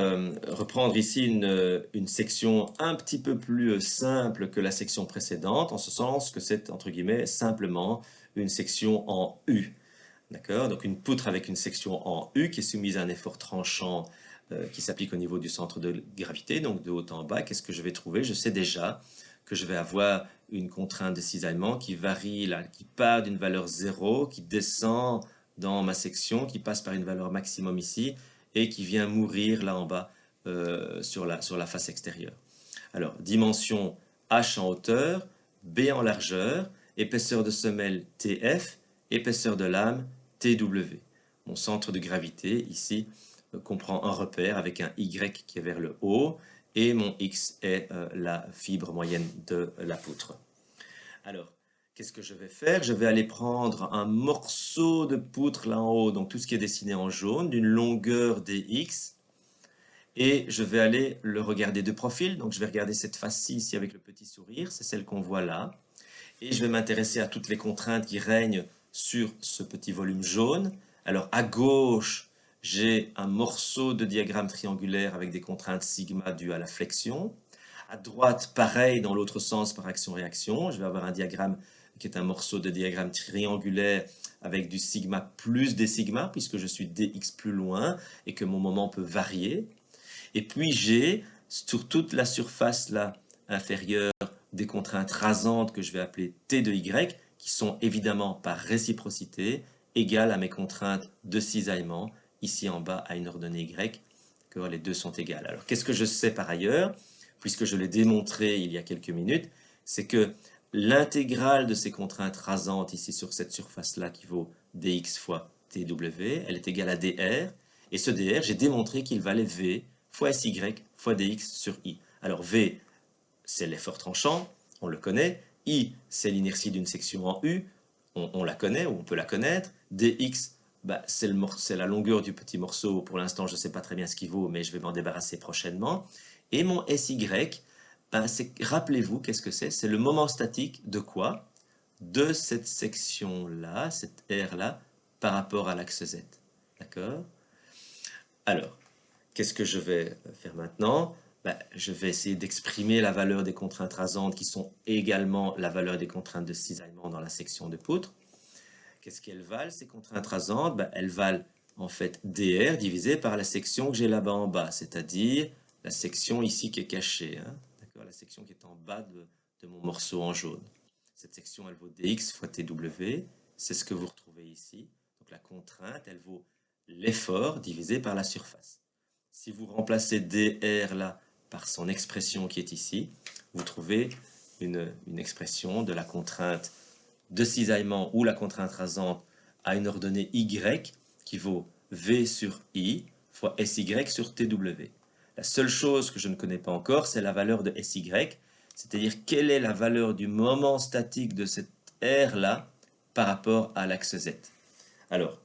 reprendre ici une section un petit peu plus simple que la section précédente, en ce sens que c'est, entre guillemets, simplement une section en U. D'accord? Donc une poutre avec une section en U qui est soumise à un effort tranchant qui s'applique au niveau du centre de gravité, donc de haut en bas. Qu'est-ce que je vais trouver? Je sais déjà que je vais avoir une contrainte de cisaillement qui varie, là, qui part d'une valeur 0, qui descend dans ma section, qui passe par une valeur maximum ici, et qui vient mourir là en bas sur la face extérieure. Alors, dimension h en hauteur, b en largeur, épaisseur de semelle tf, épaisseur de lame tw. Mon centre de gravité ici comprend un repère avec un y qui est vers le haut, et mon x est la fibre moyenne de la poutre. Alors, qu'est-ce que je vais faire? Je vais aller prendre un morceau de poutre là en haut, donc tout ce qui est dessiné en jaune, d'une longueur dx, et je vais aller le regarder de profil. Donc je vais regarder cette face-ci ici avec le petit sourire, c'est celle qu'on voit là, et je vais m'intéresser à toutes les contraintes qui règnent sur ce petit volume jaune. Alors à gauche, j'ai un morceau de diagramme triangulaire avec des contraintes sigma dues à la flexion. À droite, pareil dans l'autre sens par action-réaction, je vais avoir un diagramme qui est un morceau de diagramme triangulaire avec du sigma plus des sigma, puisque je suis dx plus loin et que mon moment peut varier. Et puis j'ai, sur toute la surface là inférieure, des contraintes rasantes que je vais appeler T de Y, qui sont évidemment par réciprocité égales à mes contraintes de cisaillement, ici en bas à une ordonnée Y, que les deux sont égales. Alors qu'est-ce que je sais par ailleurs, puisque je l'ai démontré il y a quelques minutes, c'est que l'intégrale de ces contraintes rasantes ici sur cette surface-là qui vaut dx fois tw, elle est égale à dr, et ce dr, j'ai démontré qu'il valait v fois sy fois dx sur i. Alors v, c'est l'effort tranchant, on le connaît. I, c'est l'inertie d'une section en U, on la connaît, ou on peut la connaître. Dx, bah, c'est la longueur du petit morceau. Pour l'instant, je ne sais pas très bien ce qu'il vaut, mais je vais m'en débarrasser prochainement. Et mon sy, bah, rappelez-vous, qu'est-ce que c'est? C'est le moment statique de quoi? De cette section-là, cette R-là, par rapport à l'axe Z. D'accord? Alors, qu'est-ce que je vais faire maintenant? Ben, je vais essayer d'exprimer la valeur des contraintes rasantes qui sont également la valeur des contraintes de cisaillement dans la section de poutre. Qu'est-ce qu'elles valent, ces contraintes rasantes? Ben, elles valent en fait dr divisé par la section que j'ai là-bas en bas, c'est-à-dire la section ici qui est cachée, hein? D'accord, la section qui est en bas de mon morceau en jaune. Cette section, elle vaut dx fois tw, c'est ce que vous retrouvez ici. Donc la contrainte, elle vaut l'effort divisé par la surface. Si vous remplacez dr là par son expression qui est ici, vous trouvez une expression de la contrainte de cisaillement ou la contrainte rasante à une ordonnée y qui vaut v sur i fois sy sur tw. La seule chose que je ne connais pas encore, c'est la valeur de sy, c'est-à-dire quelle est la valeur du moment statique de cette R-là par rapport à l'axe Z. Alors,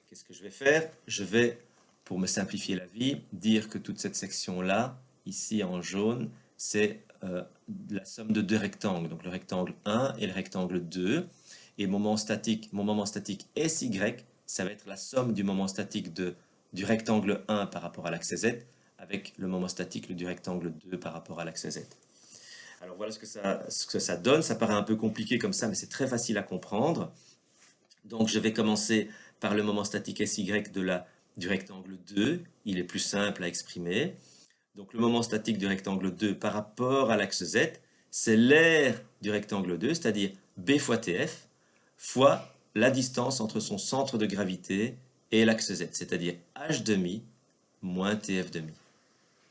qu'est-ce que je vais faire? Je vais, pour me simplifier la vie, dire que toute cette section-là, ici en jaune, c'est la somme de deux rectangles, donc le rectangle 1 et le rectangle 2. Et mon moment statique SY, ça va être la somme du moment statique du rectangle 1 par rapport à l'axe Z avec le moment statique du rectangle 2 par rapport à l'axe Z. Alors voilà ce que ça donne. Ça paraît un peu compliqué comme ça, mais c'est très facile à comprendre. Donc je vais commencer par le moment statique SY du rectangle 2. Il est plus simple à exprimer. Donc le moment statique du rectangle 2 par rapport à l'axe Z, c'est l'aire du rectangle 2, c'est-à-dire B fois TF, fois la distance entre son centre de gravité et l'axe Z, c'est-à-dire H demi moins TF demi.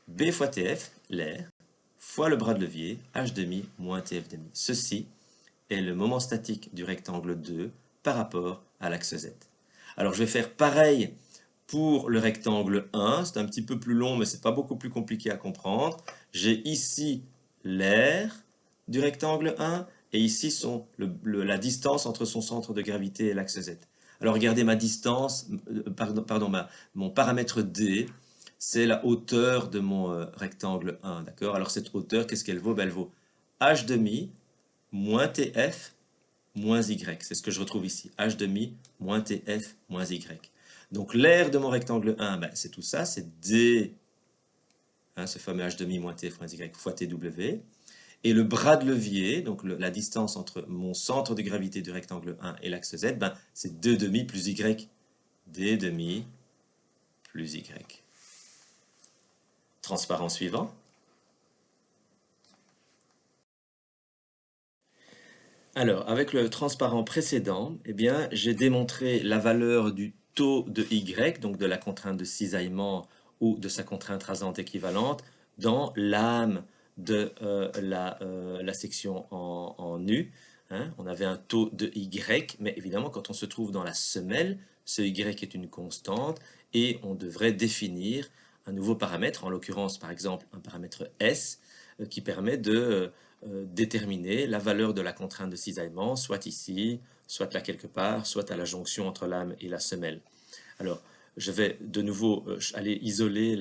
B fois TF, l'aire, fois le bras de levier, H demi moins TF demi. Ceci est le moment statique du rectangle 2 par rapport à l'axe Z. Alors je vais faire pareil pour le rectangle 1, c'est un petit peu plus long, mais ce n'est pas beaucoup plus compliqué à comprendre. J'ai ici l'aire du rectangle 1, et ici la distance entre son centre de gravité et l'axe Z. Alors regardez ma distance, mon paramètre D, c'est la hauteur de mon rectangle 1, d'accord? Alors cette hauteur, qu'est-ce qu'elle vaut? Ben, elle vaut H demi moins TF moins Y. C'est ce que je retrouve ici. H demi moins TF moins Y. Donc l'aire de mon rectangle 1, ben, c'est tout ça, c'est D, hein, ce fameux H demi moins TF moins Y fois TW. Et le bras de levier, donc la distance entre mon centre de gravité du rectangle 1 et l'axe Z, ben, c'est 2 demi plus Y. D demi plus Y. Transparent suivant. Alors, avec le transparent précédent, eh bien, j'ai démontré la valeur du taux de Y, donc de la contrainte de cisaillement ou de sa contrainte rasante équivalente, dans l'âme de la section en U. Hein. On avait un taux de Y, mais évidemment, quand on se trouve dans la semelle, ce Y est une constante et on devrait définir un nouveau paramètre, en l'occurrence, par exemple, un paramètre S, qui permet de déterminer la valeur de la contrainte de cisaillement, soit ici, soit là quelque part, soit à la jonction entre l'âme et la semelle. Alors, je vais de nouveau aller isoler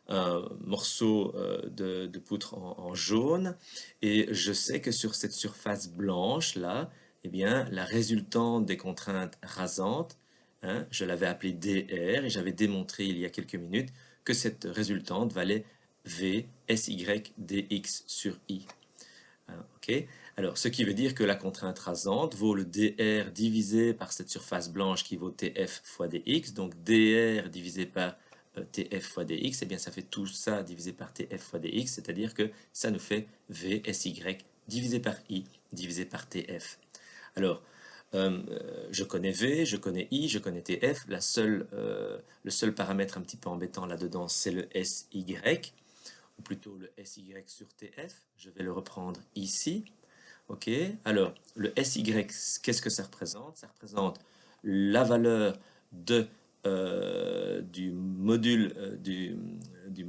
un morceau de poutre en jaune, et je sais que sur cette surface blanche là, eh bien, la résultante des contraintes rasantes, hein, je l'avais appelée dr, et j'avais démontré il y a quelques minutes que cette résultante valait v sy dx sur i. Hein, ok. Alors, ce qui veut dire que la contrainte rasante vaut le dr divisé par cette surface blanche qui vaut tf fois dx. Donc, dr divisé par tf fois dx, eh bien, ça fait tout ça divisé par tf fois dx, c'est-à-dire que ça nous fait v sy divisé par i divisé par tf. Alors, je connais V, je connais I, je connais TF. Le seul paramètre un petit peu embêtant là-dedans, c'est le SY, ou plutôt le SY sur TF. Je vais le reprendre ici. Ok. Alors, le SY, qu'est-ce que ça représente? Ça représente la valeur du module du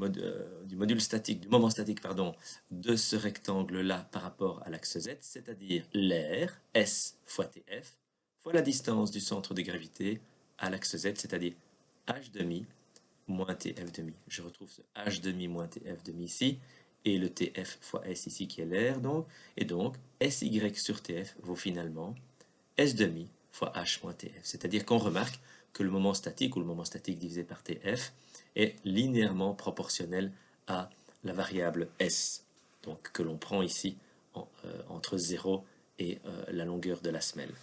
module statique, du moment statique, pardon, de ce rectangle-là par rapport à l'axe Z, c'est-à-dire l'air, S fois TF, fois la distance du centre de gravité à l'axe Z, c'est-à-dire H demi moins TF demi. Je retrouve ce H demi moins TF demi ici, et le TF fois S ici qui est l'air, donc, et donc SY sur TF vaut finalement S demi fois H moins TF. C'est-à-dire qu'on remarque que le moment statique, ou le moment statique divisé par TF, est linéairement proportionnel à la variable S, donc que l'on prend ici entre 0 et la longueur de la semelle.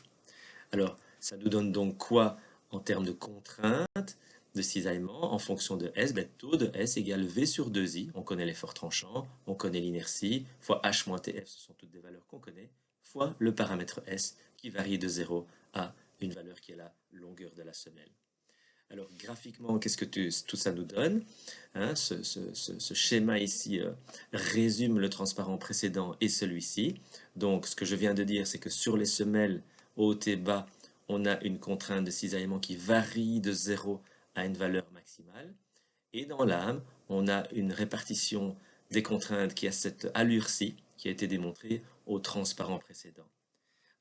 Alors, ça nous donne donc quoi en termes de contrainte de cisaillement en fonction de S? Ben, taux de S égale V sur 2I, on connaît l'effort tranchant, on connaît l'inertie, fois H moins TF, ce sont toutes des valeurs qu'on connaît, fois le paramètre S qui varie de 0 à une valeur qui est la longueur de la semelle. Alors graphiquement, qu'est-ce que tout ça nous donne? Hein, ce schéma ici résume le transparent précédent et celui-ci. Donc ce que je viens de dire, c'est que sur les semelles haut et bas, on a une contrainte de cisaillement qui varie de 0 à une valeur maximale. Et dans l'âme, on a une répartition des contraintes qui a cette allure-ci, qui a été démontrée au transparent précédent.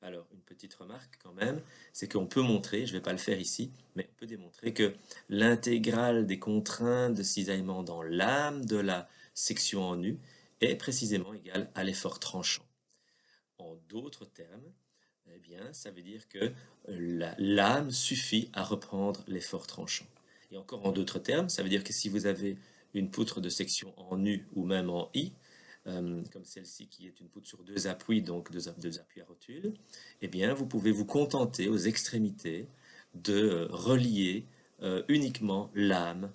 Alors, une petite remarque quand même, c'est qu'on peut montrer, je ne vais pas le faire ici, mais on peut démontrer que l'intégrale des contraintes de cisaillement dans l'âme de la section en U est précisément égale à l'effort tranchant. En d'autres termes, eh bien, ça veut dire que l'âme suffit à reprendre l'effort tranchant. Et encore en d'autres termes, ça veut dire que si vous avez une poutre de section en U ou même en I, comme celle-ci qui est une poutre sur deux appuis, donc deux appuis à rotule, eh bien, vous pouvez vous contenter aux extrémités de relier uniquement l'âme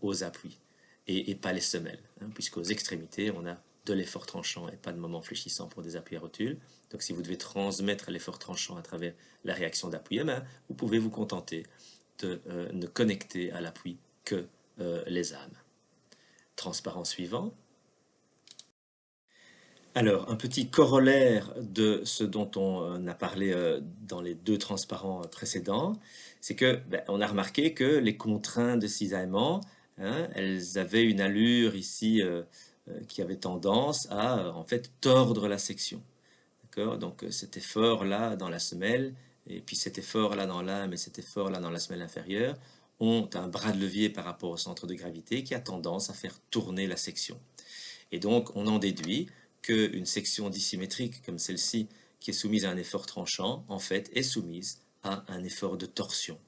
aux appuis et pas les semelles, hein, puisqu'aux extrémités, on a de l'effort tranchant et pas de moment fléchissant pour des appuis à rotule. Donc si vous devez transmettre l'effort tranchant à travers la réaction d'appui, eh bien, vous pouvez vous contenter de ne connecter à l'appui que les âmes. Transparent suivant. Alors, un petit corollaire de ce dont on a parlé dans les deux transparents précédents, c'est que on a remarqué que les contraintes de cisaillement, hein, elles avaient une allure ici qui avait tendance à en fait tordre la section. D'accord? Donc cet effort là dans la semelle, et puis cet effort là dans l'âme et cet effort là dans la semelle inférieure, ont un bras de levier par rapport au centre de gravité qui a tendance à faire tourner la section. Et donc on en déduit qu'une section dissymétrique comme celle-ci, qui est soumise à un effort tranchant, en fait, est soumise à un effort de torsion.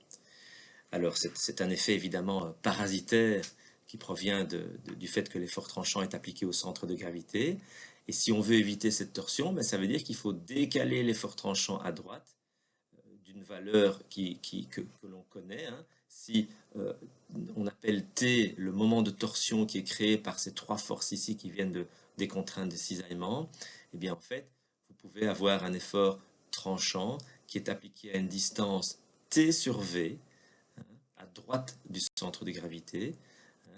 Alors, c'est un effet évidemment parasitaire qui provient du fait que l'effort tranchant est appliqué au centre de gravité. Et si on veut éviter cette torsion, ça veut dire qu'il faut décaler l'effort tranchant à droite d'une valeur que l'on connaît. Hein. Si on appelle T le moment de torsion qui est créé par ces trois forces ici qui viennent des contraintes de cisaillement, eh bien en fait, vous pouvez avoir un effort tranchant qui est appliqué à une distance T sur V, hein, à droite du centre de gravité,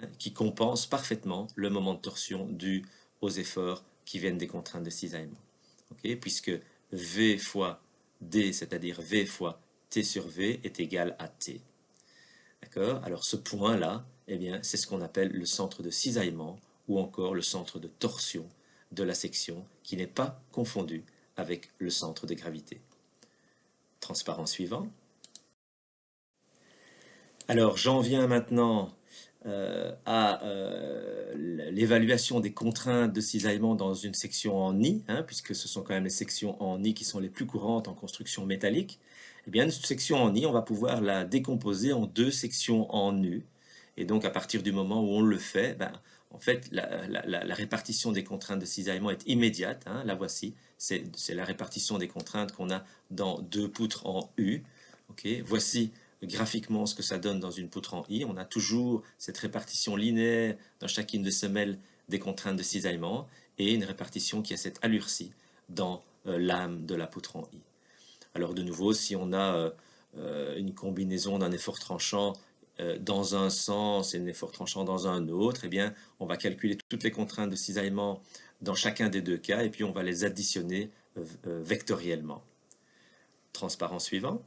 hein, qui compense parfaitement le moment de torsion dû aux efforts qui viennent des contraintes de cisaillement. Okay, puisque V fois D, c'est-à-dire V fois T sur V, est égal à T. D'accord? Alors ce point-là, eh bien, c'est ce qu'on appelle le centre de cisaillement ou encore le centre de torsion de la section qui n'est pas confondu avec le centre de gravité. Transparent suivant. Alors j'en viens maintenant à l'évaluation des contraintes de cisaillement dans une section en I, hein, puisque ce sont quand même les sections en I qui sont les plus courantes en construction métallique. Eh bien, une section en I, on va pouvoir la décomposer en deux sections en U. Et donc, à partir du moment où on le fait, en fait, la répartition des contraintes de cisaillement est immédiate, hein, la voici, c'est la répartition des contraintes qu'on a dans deux poutres en U. Okay. Voici graphiquement ce que ça donne dans une poutre en I. On a toujours cette répartition linéaire dans chacune de ces semelles des contraintes de cisaillement et une répartition qui a cette allure-ci dans l'âme de la poutre en I. Alors de nouveau, si on a une combinaison d'un effort tranchant dans un sens et un effort tranchant dans un autre, eh bien, on va calculer toutes les contraintes de cisaillement dans chacun des deux cas et puis on va les additionner vectoriellement. Transparent suivant.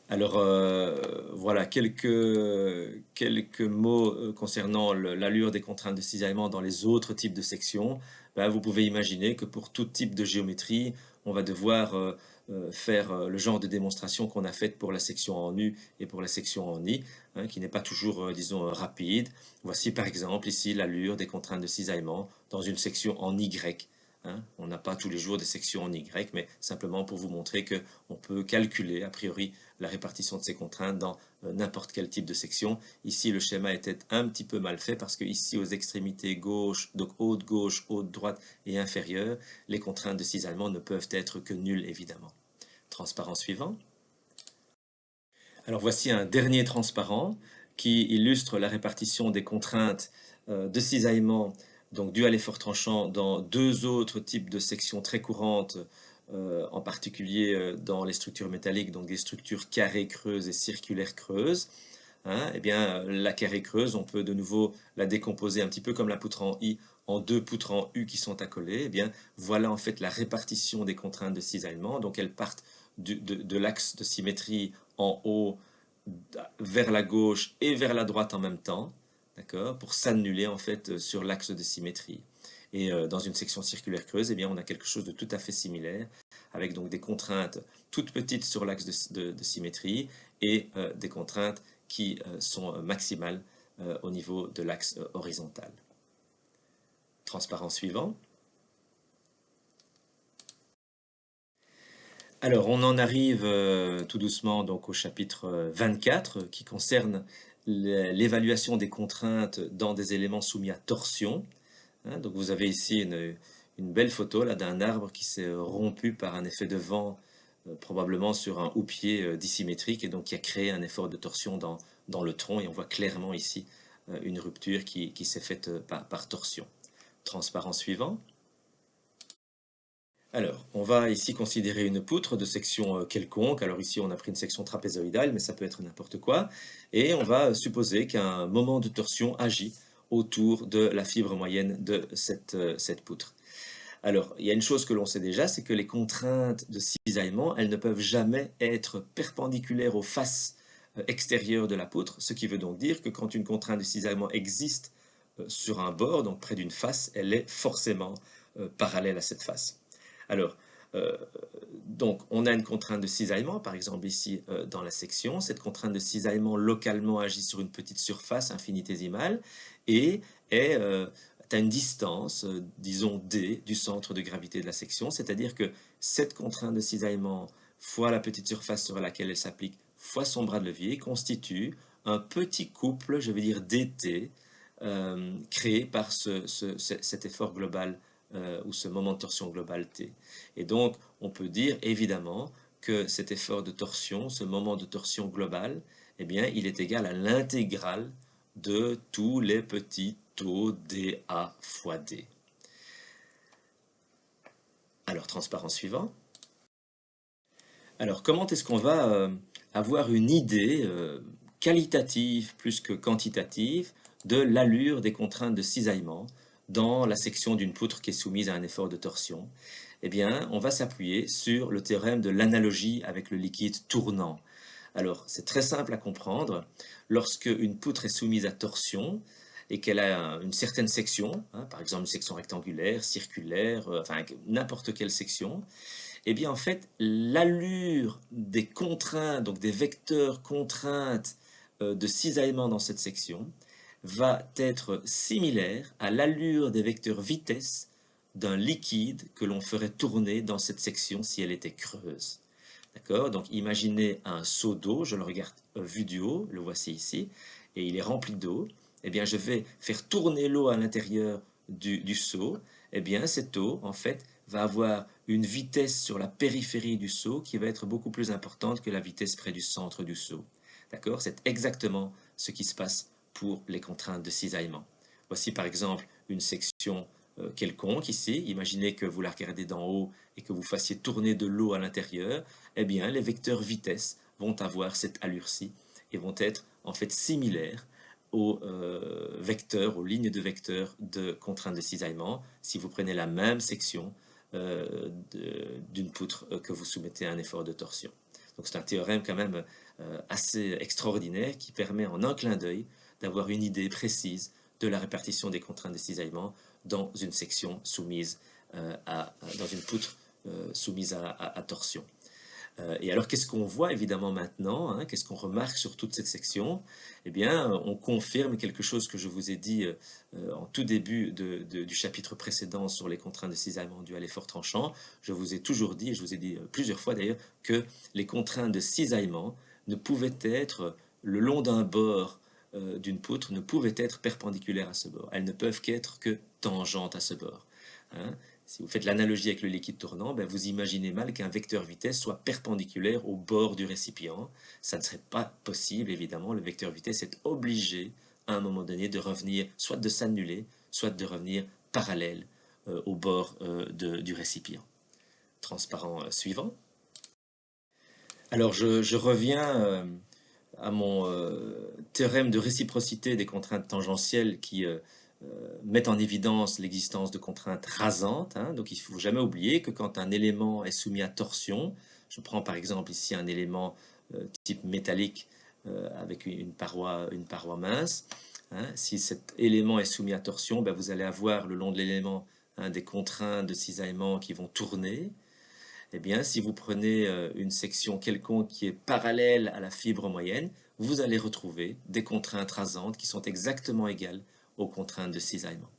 Alors voilà, quelques mots concernant l'allure des contraintes de cisaillement dans les autres types de sections. Ben, vous pouvez imaginer que pour tout type de géométrie, on va devoir faire le genre de démonstration qu'on a faite pour la section en U et pour la section en I, hein, qui n'est pas toujours, disons, rapide. Voici par exemple ici l'allure des contraintes de cisaillement dans une section en Y. Hein. On n'a pas tous les jours des sections en Y, mais simplement pour vous montrer qu'on peut calculer a priori la répartition de ces contraintes dans n'importe quel type de section. Ici, le schéma était un petit peu mal fait parce que ici, aux extrémités gauche, donc haute gauche, haute droite et inférieure, les contraintes de cisaillement ne peuvent être que nulles, évidemment. Transparent suivant. Alors voici un dernier transparent qui illustre la répartition des contraintes de cisaillement donc dû à l'effort tranchant dans deux autres types de sections très courantes, en particulier dans les structures métalliques, donc des structures carrées creuses et circulaires creuses. Hein, eh bien, la carrée creuse, on peut de nouveau la décomposer un petit peu comme la poutre en I en deux poutres en U qui sont accolées. Eh bien, voilà en fait la répartition des contraintes de cisaillement. Donc elles partent de l'axe de symétrie en haut vers la gauche et vers la droite en même temps, d'accord, pour s'annuler en fait sur l'axe de symétrie. Et dans une section circulaire creuse, eh bien, on a quelque chose de tout à fait similaire, avec donc des contraintes toutes petites sur l'axe de symétrie et des contraintes qui sont maximales au niveau de l'axe horizontal. Transparent suivant. Alors, on en arrive tout doucement donc, au chapitre 24 qui concerne l'évaluation des contraintes dans des éléments soumis à torsion. Hein, donc vous avez ici une belle photo là d'un arbre qui s'est rompu par un effet de vent, probablement sur un houppier dissymétrique, et donc qui a créé un effort de torsion dans le tronc, et on voit clairement ici une rupture qui s'est faite par torsion. Transparent suivant. Alors, on va ici considérer une poutre de section quelconque. Alors ici, on a pris une section trapézoïdale, mais ça peut être n'importe quoi. Et on va supposer qu'un moment de torsion agit autour de la fibre moyenne de cette poutre. Alors, il y a une chose que l'on sait déjà, c'est que les contraintes de cisaillement, elles ne peuvent jamais être perpendiculaires aux faces extérieures de la poutre, ce qui veut donc dire que quand une contrainte de cisaillement existe sur un bord, donc près d'une face, elle est forcément parallèle à cette face. Alors, donc, on a une contrainte de cisaillement, par exemple ici dans la section. Cette contrainte de cisaillement localement agit sur une petite surface infinitésimale et est à une distance, disons d, du centre de gravité de la section. C'est-à-dire que cette contrainte de cisaillement fois la petite surface sur laquelle elle s'applique, fois son bras de levier, constitue un petit couple, je vais dire dt, créé par cet effort global ou ce moment de torsion global T. Et donc, on peut dire évidemment que cet effort de torsion, ce moment de torsion global, eh bien, il est égal à l'intégrale de tous les petits taux dA fois D. Alors, transparent suivant. Alors, comment est-ce qu'on va avoir une idée qualitative plus que quantitative de l'allure des contraintes de cisaillement dans la section d'une poutre qui est soumise à un effort de torsion? Eh bien, on va s'appuyer sur le théorème de l'analogie avec le liquide tournant. Alors, c'est très simple à comprendre. Lorsque une poutre est soumise à torsion et qu'elle a une certaine section, hein, par exemple une section rectangulaire, circulaire, enfin n'importe quelle section, eh bien en fait, l'allure des contraintes, donc des vecteurs contraintes de cisaillement dans cette section, va être similaire à l'allure des vecteurs vitesse d'un liquide que l'on ferait tourner dans cette section si elle était creuse. D'accord? Donc imaginez un seau d'eau, je le regarde vu du haut, le voici ici, et il est rempli d'eau. eh bien, je vais faire tourner l'eau à l'intérieur du seau, eh bien, cette eau, en fait, va avoir une vitesse sur la périphérie du seau qui va être beaucoup plus importante que la vitesse près du centre du seau. D'accord? C'est exactement ce qui se passe pour les contraintes de cisaillement. Voici par exemple une section quelconque ici. Imaginez que vous la regardez d'en haut et que vous fassiez tourner de l'eau à l'intérieur. Eh bien, les vecteurs vitesse vont avoir cette allure-ci et vont être en fait similaires aux vecteurs, aux lignes de vecteurs de contrainte de cisaillement si vous prenez la même section d'une poutre que vous soumettez à un effort de torsion. Donc c'est un théorème quand même assez extraordinaire qui permet en un clin d'œil d'avoir une idée précise de la répartition des contraintes de cisaillement dans une section soumise dans une poutre soumise à torsion. Et alors, qu'est-ce qu'on voit évidemment maintenant, hein, qu'est-ce qu'on remarque sur toute cette section? Eh bien, on confirme quelque chose que je vous ai dit en tout début du chapitre précédent sur les contraintes de cisaillement dues à l'effort tranchant. Je vous ai toujours dit, et je vous ai dit plusieurs fois d'ailleurs, que les contraintes de cisaillement ne pouvaient être le long d'un bord d'une poutre, ne pouvaient être perpendiculaires à ce bord. Elles ne peuvent qu'être que tangentes à ce bord. Hein. Si vous faites l'analogie avec le liquide tournant, ben vous imaginez mal qu'un vecteur vitesse soit perpendiculaire au bord du récipient. Ça ne serait pas possible, évidemment. Le vecteur vitesse est obligé, à un moment donné, de revenir, soit de s'annuler, soit de revenir parallèle au bord du récipient. Transparent suivant. Alors, je reviens à mon théorème de réciprocité des contraintes tangentielles qui met en évidence l'existence de contraintes rasantes. Hein. Donc il ne faut jamais oublier que quand un élément est soumis à torsion, je prends par exemple ici un élément type métallique avec une paroi mince, hein. Si cet élément est soumis à torsion, ben vous allez avoir le long de l'élément des contraintes de cisaillement qui vont tourner. Eh bien, si vous prenez une section quelconque qui est parallèle à la fibre moyenne, vous allez retrouver des contraintes rasantes qui sont exactement égales aux contraintes de cisaillement.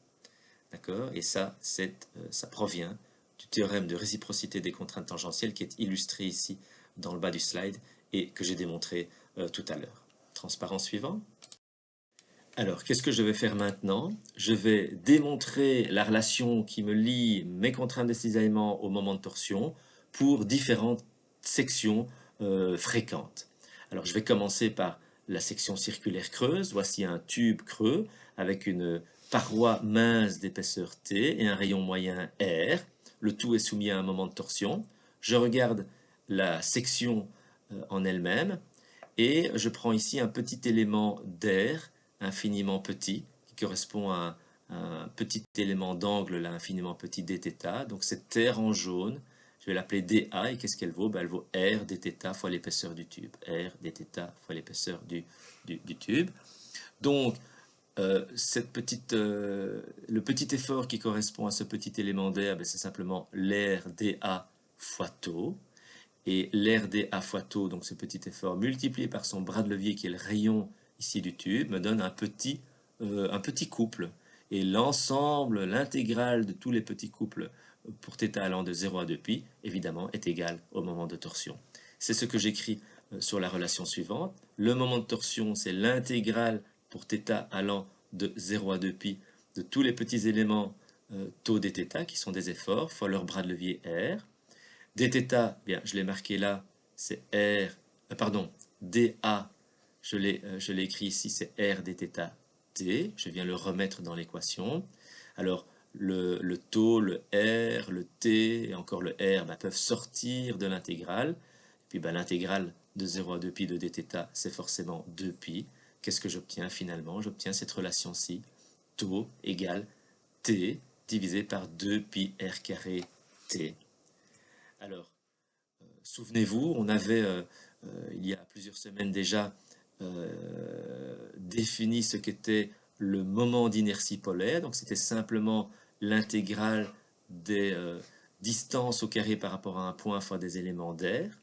D'accord? Et ça, ça provient du théorème de réciprocité des contraintes tangentielles qui est illustré ici dans le bas du slide et que j'ai démontré tout à l'heure. Transparent suivant. Alors, qu'est-ce que je vais faire maintenant? Je vais démontrer la relation qui me lie mes contraintes de cisaillement au moment de torsion pour différentes sections fréquentes. Alors, je vais commencer par la section circulaire creuse. Voici un tube creux avec une paroi mince d'épaisseur T et un rayon moyen R. Le tout est soumis à un moment de torsion. Je regarde la section en elle-même et je prends ici un petit élément d'air infiniment petit qui correspond à un petit élément d'angle là infiniment petit dθ. Donc cette terre en jaune, je vais l'appeler dA et qu'est-ce qu'elle vaut? Ben, elle vaut R dθ fois l'épaisseur du tube. R dθ fois l'épaisseur du tube. Donc le petit effort qui correspond à ce petit élément d'air, ben, c'est simplement l'air dA fois tau. Et l'air dA fois tau, donc ce petit effort multiplié par son bras de levier qui est le rayon ici du tube, me donne un petit couple. Et l'ensemble, l'intégrale de tous les petits couples pour θ allant de 0 à 2π, évidemment, est égal au moment de torsion. C'est ce que j'écris sur la relation suivante. Le moment de torsion, c'est l'intégrale pour θ allant de 0 à 2π de tous les petits éléments tau dθ, qui sont des efforts, fois leur bras de levier R. dθ, bien, je l'ai marqué là, c'est R, pardon, dA, je l'ai écrit ici, c'est R dθ t, je viens le remettre dans l'équation. Alors, le tau, le R, le t et encore le R ben, peuvent sortir de l'intégrale. Puis ben, l'intégrale de 0 à 2π de dθ, c'est forcément 2π. Qu'est-ce que j'obtiens finalement? J'obtiens cette relation-ci, tau égale t divisé par 2π r carré t. Alors, souvenez-vous, on avait, il y a plusieurs semaines déjà, défini ce qu'était le moment d'inertie polaire. Donc, c'était simplement l'intégrale des distances au carré par rapport à un point fois des éléments d'air.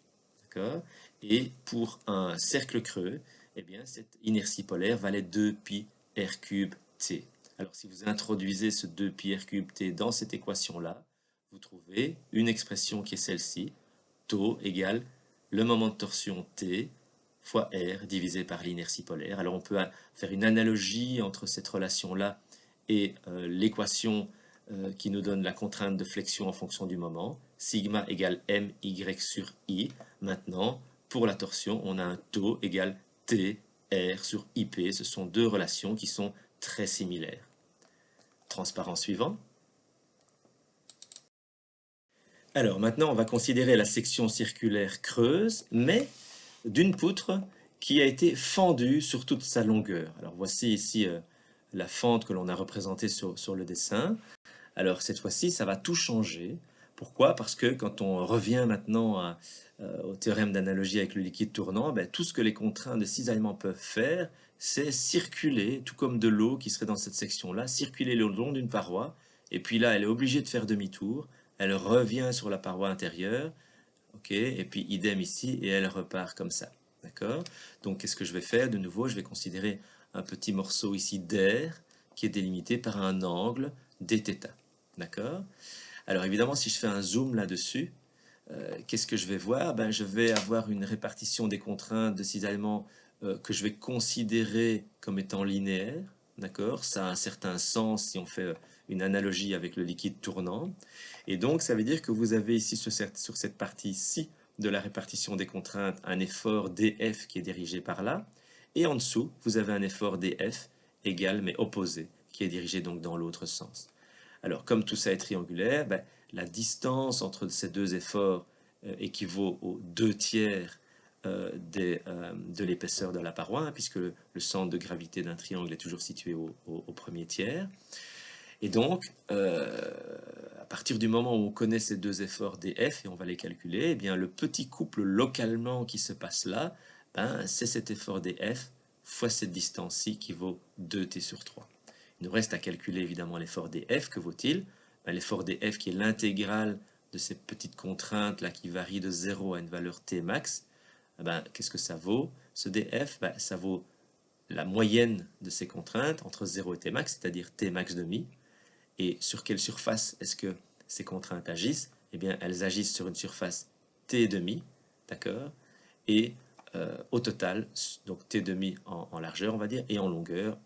Et pour un cercle creux, eh bien, cette inertie polaire valait 2π r cube t. Alors, si vous introduisez ce 2π r cube t dans cette équation-là, vous trouvez une expression qui est celle-ci, tau égale le moment de torsion t fois R divisé par l'inertie polaire. Alors on peut faire une analogie entre cette relation-là et l'équation qui nous donne la contrainte de flexion en fonction du moment. Sigma égale MY sur I. Maintenant, pour la torsion, on a un taux égal T R sur IP. Ce sont deux relations qui sont très similaires. Transparent suivant. Alors maintenant, on va considérer la section circulaire creuse, mais d'une poutre qui a été fendue sur toute sa longueur. Alors voici ici la fente que l'on a représentée sur le dessin. Alors cette fois-ci, ça va tout changer. Pourquoi? Parce que quand on revient maintenant au théorème d'analogie avec le liquide tournant, ben, tout ce que les contraintes de cisaillement peuvent faire, c'est circuler, tout comme de l'eau qui serait dans cette section-là, circuler le long d'une paroi, et puis là, elle est obligée de faire demi-tour, elle revient sur la paroi intérieure, ok, et puis idem ici, et elle repart comme ça. D'accord? Donc qu'est-ce que je vais faire? De nouveau, je vais considérer un petit morceau ici d'air qui est délimité par un angle dθ. D'accord? Alors évidemment, si je fais un zoom là-dessus, qu'est-ce que je vais voir? Ben, je vais avoir une répartition des contraintes de cisaillement que je vais considérer comme étant linéaire. D'accord? Ça a un certain sens si on fait une analogie avec le liquide tournant. Et donc, ça veut dire que vous avez ici sur cette partie-ci de la répartition des contraintes un effort dF qui est dirigé par là. Et en dessous, vous avez un effort dF égal mais opposé qui est dirigé donc dans l'autre sens. Alors, comme tout ça est triangulaire, ben, la distance entre ces deux efforts équivaut aux 2/3 de l'épaisseur de la paroi, hein, puisque le centre de gravité d'un triangle est toujours situé au premier tiers. Et donc, à partir du moment où on connaît ces deux efforts dF et on va les calculer, eh bien, le petit couple localement qui se passe là, ben, c'est cet effort dF fois cette distance-ci qui vaut 2t sur 3. Il nous reste à calculer évidemment l'effort dF. Que vaut-il? Ben, l'effort dF qui est l'intégrale de ces petites contraintes-là qui varient de 0 à une valeur t max. Ben, qu'est-ce que ça vaut? Ce dF, ben, ça vaut la moyenne de ces contraintes entre 0 et t max, c'est-à-dire t max demi. Et sur quelle surface est-ce que ces contraintes agissent? Eh bien, elles agissent sur une surface t demi, d'accord? Et au total, donc t demi en largeur, on va dire, et en longueur,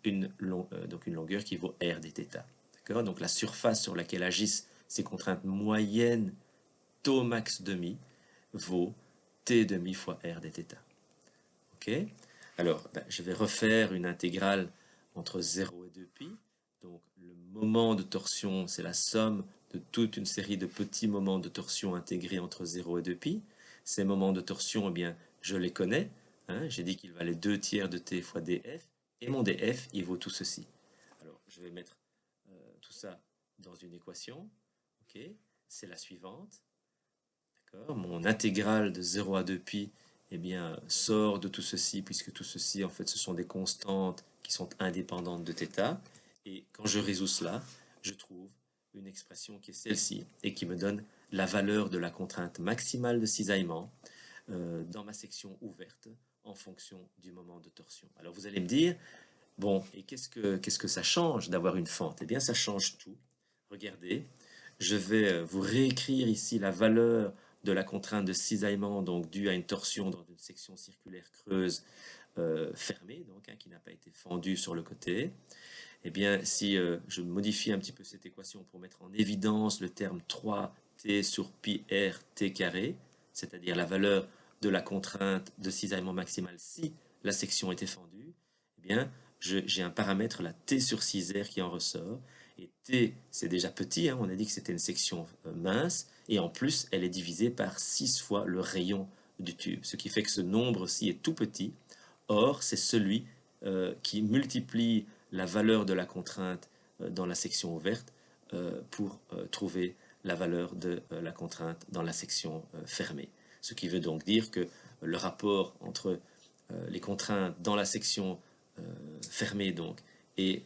donc une longueur qui vaut r dθ. D'accord? Donc la surface sur laquelle agissent ces contraintes moyennes tau max demi vaut t demi fois r dθ. Ok? Alors, ben, je vais refaire une intégrale entre 0 et 2π. Donc le moment de torsion, c'est la somme de toute une série de petits moments de torsion intégrés entre 0 et 2π. Ces moments de torsion, eh bien, je les connais. Hein, j'ai dit qu'il valait 2/3 de t fois df. Et mon df, il vaut tout ceci. Alors, je vais mettre tout ça dans une équation. Okay, c'est la suivante. Mon intégrale de 0 à 2π eh bien, sort de tout ceci, puisque tout ceci, en fait, ce sont des constantes qui sont indépendantes de θ. Et quand je résous cela, je trouve une expression qui est celle-ci et qui me donne la valeur de la contrainte maximale de cisaillement dans ma section ouverte en fonction du moment de torsion. Alors vous allez me dire, bon, et qu'est-ce que ça change d'avoir une fente? Eh bien, ça change tout. Regardez, je vais vous réécrire ici la valeur de la contrainte de cisaillement, donc due à une torsion dans une section circulaire creuse fermée, donc qui n'a pas été fendue sur le côté. Eh bien, si je modifie un petit peu cette équation pour mettre en évidence le terme 3t sur pi r t carré, c'est-à-dire la valeur de la contrainte de cisaillement maximale si la section était fendue, eh bien, j'ai un paramètre, la t sur 6r, qui en ressort. Et t, c'est déjà petit, hein, on a dit que c'était une section mince, et en plus, elle est divisée par 6 fois le rayon du tube, ce qui fait que ce nombre-ci est tout petit. Or, c'est celui qui multiplie la valeur de la contrainte dans la section ouverte pour trouver la valeur de la contrainte dans la section fermée. Ce qui veut donc dire que le rapport entre les contraintes dans la section fermée donc, et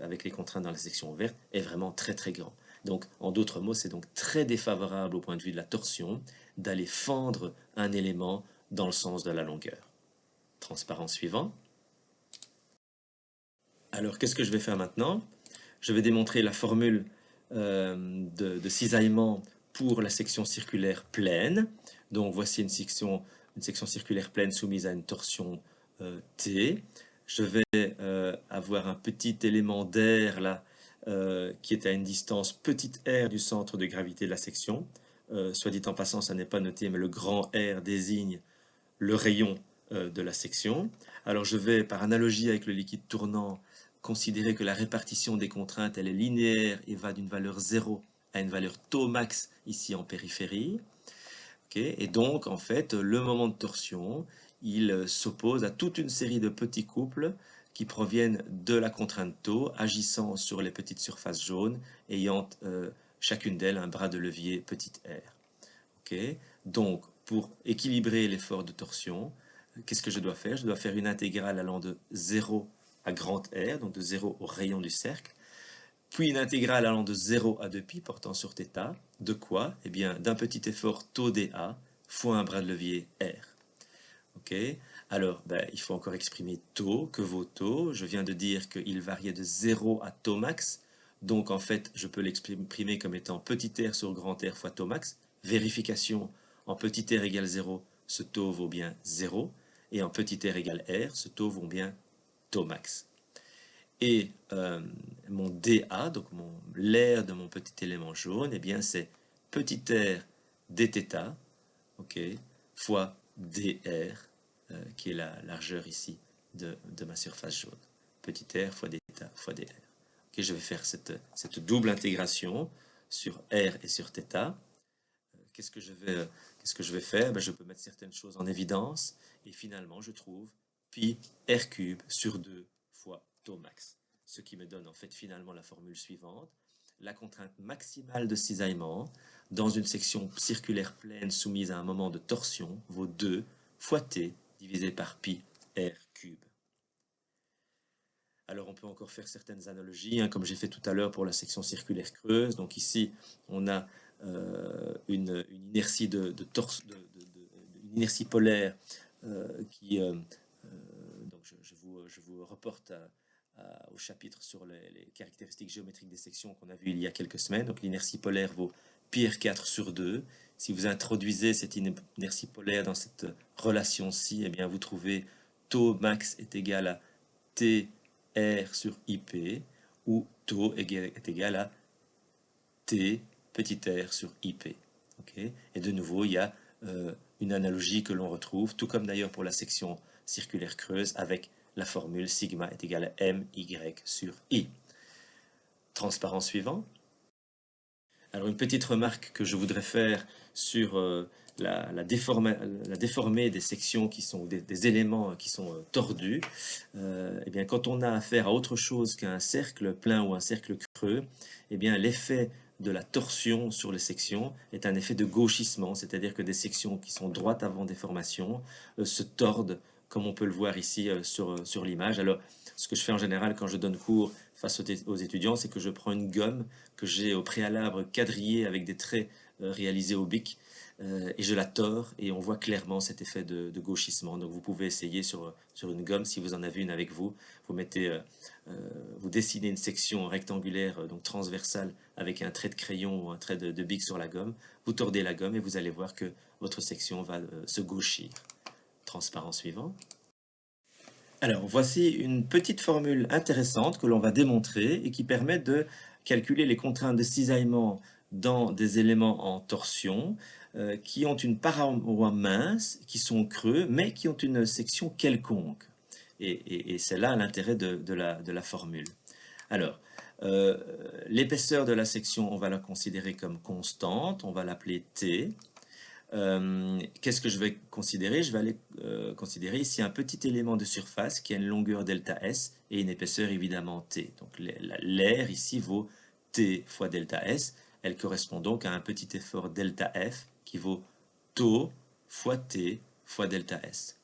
avec les contraintes dans la section ouverte est vraiment très très grand. Donc, en d'autres mots, c'est donc très défavorable au point de vue de la torsion d'aller fendre un élément dans le sens de la longueur. Transparent suivant. Alors, qu'est-ce que je vais faire maintenant? Je vais démontrer la formule de cisaillement pour la section circulaire pleine. Donc, voici une section une section circulaire pleine soumise à une torsion T. Je vais avoir un petit élément d'air là qui est à une distance petite r du centre de gravité de la section. Soit dit en passant, ça n'est pas noté, mais le grand R désigne le rayon de la section. Alors je vais, par analogie avec le liquide tournant, considérer que la répartition des contraintes elle est linéaire et va d'une valeur 0 à une valeur taux max ici en périphérie. Okay, et donc, en fait, le moment de torsion, il s'oppose à toute une série de petits couples qui proviennent de la contrainte taux, agissant sur les petites surfaces jaunes, ayant chacune d'elles un bras de levier petit r. Okay, donc, pour équilibrer l'effort de torsion, qu'est-ce que je dois faire? Je dois faire une intégrale allant de 0 à grand R, donc de 0 au rayon du cercle, puis une intégrale allant de 0 à 2π portant sur θ. De quoi? Eh bien, d'un petit effort taux dA fois un bras de levier R. Ok? Alors, il faut encore exprimer taux. Que vaut taux? Je viens de dire qu'il variait de 0 à taux max. Donc, en fait, je peux l'exprimer comme étant petit r sur grand R fois taux max. Vérification, en petit r égale 0, ce taux vaut bien 0. Et en petit r égale R, ce taux vaut bien taux max. Et mon dA, donc l'air de mon petit élément jaune, eh bien c'est petit r dθ, ok, fois dr, qui est la largeur ici de ma surface jaune. Petit r fois dθ fois dr. Okay, je vais faire cette double intégration sur r et sur θ. Qu'est-ce que je vais faire? Je peux mettre certaines choses en évidence, et finalement je trouve pi r cube sur 2 fois taux max. Ce qui me donne en fait finalement la formule suivante. La contrainte maximale de cisaillement dans une section circulaire pleine soumise à un moment de torsion vaut 2 fois t divisé par pi r cube. Alors on peut encore faire certaines analogies, hein, comme j'ai fait tout à l'heure pour la section circulaire creuse. Donc ici, on a une inertie une inertie polaire qui... donc je vous reporte au chapitre sur les caractéristiques géométriques des sections qu'on a vu il y a quelques semaines. Donc l'inertie polaire vaut pi r4 sur 2. Si vous introduisez cette inertie polaire dans cette relation-ci, eh bien vous trouvez taux max est égal à t r sur ip, où taux est égal à t petit r sur ip. Okay, et de nouveau, il y a une analogie que l'on retrouve, tout comme d'ailleurs pour la section circulaire creuse, avec la formule sigma est égal à my sur i. Transparent suivant. Alors une petite remarque que je voudrais faire sur la déformée des sections qui sont des éléments qui sont tordus. Eh bien, quand on a affaire à autre chose qu'un cercle plein ou un cercle creux, eh bien l'effet de la torsion sur les sections est un effet de gauchissement, c'est-à-dire que des sections qui sont droites avant déformation se tordent, comme on peut le voir ici sur l'image. Alors, ce que je fais en général quand je donne cours face aux étudiants, c'est que je prends une gomme que j'ai au préalable quadrillée avec des traits réalisés au bic, et je la tords, et on voit clairement cet effet de gauchissement. Donc vous pouvez essayer sur une gomme, si vous en avez une avec vous, vous dessinez une section rectangulaire, donc transversale, avec un trait de crayon ou un trait de bic sur la gomme, vous tordez la gomme et vous allez voir que votre section va se gauchir. Transparent suivant. Alors, voici une petite formule intéressante que l'on va démontrer et qui permet de calculer les contraintes de cisaillement dans des éléments en torsion qui ont une paroi mince, qui sont creux, mais qui ont une section quelconque. Et c'est là l'intérêt de la formule. Alors, l'épaisseur de la section, on va la considérer comme constante, on va l'appeler T. Qu'est-ce que je vais considérer? Je vais aller considérer ici un petit élément de surface qui a une longueur delta S et une épaisseur évidemment T. Donc l'air ici vaut T fois delta S. Elle correspond donc à un petit effort delta F qui vaut taux fois T fois delta S.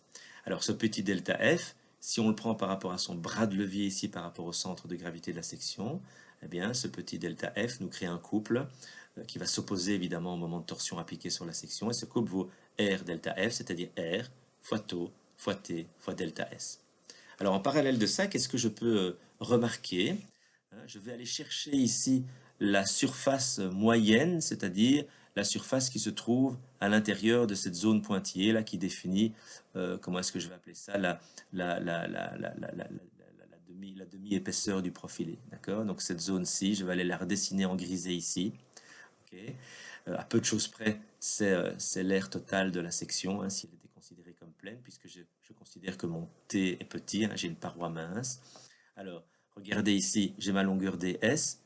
Alors ce petit delta F, si on le prend par rapport à son bras de levier ici par rapport au centre de gravité de la section, eh bien ce petit delta F nous crée un couple qui va s'opposer évidemment au moment de torsion appliqué sur la section, et ce couple vaut R delta F, c'est-à-dire R fois taux fois T fois delta S. Alors en parallèle de ça, qu'est-ce que je peux remarquer? Je vais aller chercher ici la surface moyenne, c'est-à-dire la surface qui se trouve à l'intérieur de cette zone pointillée là qui définit, comment est-ce que je vais appeler ça, la demi-épaisseur du profilé. D'accord? Donc cette zone-ci, je vais aller la redessiner en grisé ici. Okay. À peu de choses près, c'est l'aire totale de la section, hein, s'il était considéré comme pleine, puisque je considère que mon T est petit, hein, j'ai une paroi mince. Alors, regardez ici, j'ai ma longueur ds,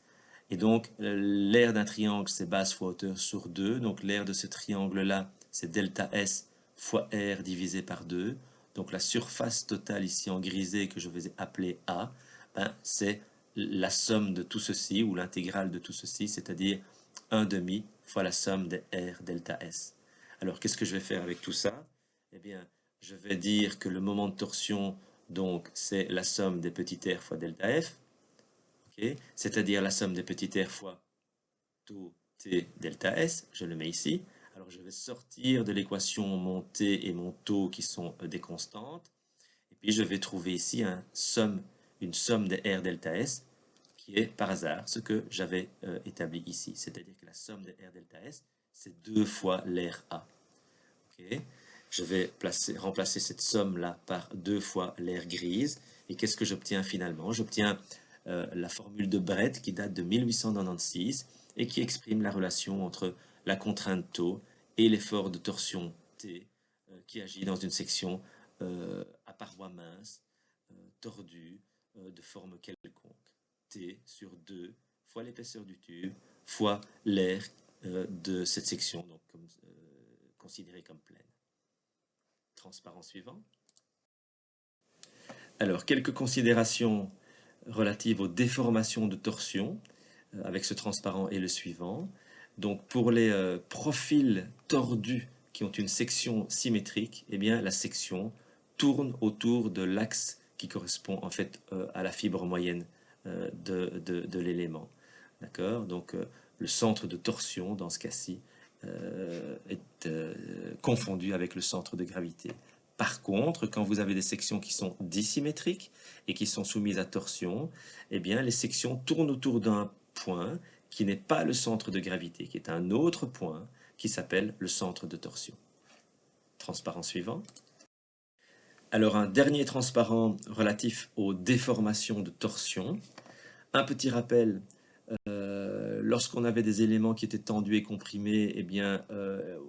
et donc l'aire d'un triangle, c'est base fois hauteur sur 2, donc l'aire de ce triangle-là, c'est delta S fois R divisé par 2, donc la surface totale ici en grisé que je vais appeler A, ben, c'est la somme de tout ceci, ou l'intégrale de tout ceci, c'est-à-dire 1 demi fois la somme des R delta S. Alors, qu'est-ce que je vais faire avec tout ça? Eh bien, je vais dire que le moment de torsion, donc, c'est la somme des petits r fois delta F, okay, c'est-à-dire la somme des petits r fois taux T delta S, je le mets ici. Alors, je vais sortir de l'équation mon T et mon taux qui sont des constantes, et puis je vais trouver ici une somme des R delta S, qui est par hasard ce que j'avais établi ici. C'est-à-dire que la somme de R delta S, c'est 2 fois l'air A. Okay. Je vais remplacer cette somme-là par 2 fois l'air grise. Et qu'est-ce que j'obtiens finalement? J'obtiens la formule de Brett qui date de 1896 et qui exprime la relation entre la contrainte taux et l'effort de torsion T qui agit dans une section à paroi mince, tordue, de forme quelconque. T sur 2 fois l'épaisseur du tube fois l'air de cette section, donc considérée comme pleine. Transparent suivant. Alors, quelques considérations relatives aux déformations de torsion avec ce transparent et le suivant. Donc, pour les profils tordus qui ont une section symétrique, eh bien, la section tourne autour de l'axe qui correspond en fait à la fibre moyenne de l'élément. D'accord? Donc, le centre de torsion, dans ce cas-ci, est confondu avec le centre de gravité. Par contre, quand vous avez des sections qui sont dissymétriques et qui sont soumises à torsion, eh bien, les sections tournent autour d'un point qui n'est pas le centre de gravité, qui est un autre point qui s'appelle le centre de torsion. Transparent suivant. Alors, un dernier transparent relatif aux déformations de torsion. Un petit rappel, lorsqu'on avait des éléments qui étaient tendus et comprimés, eh bien,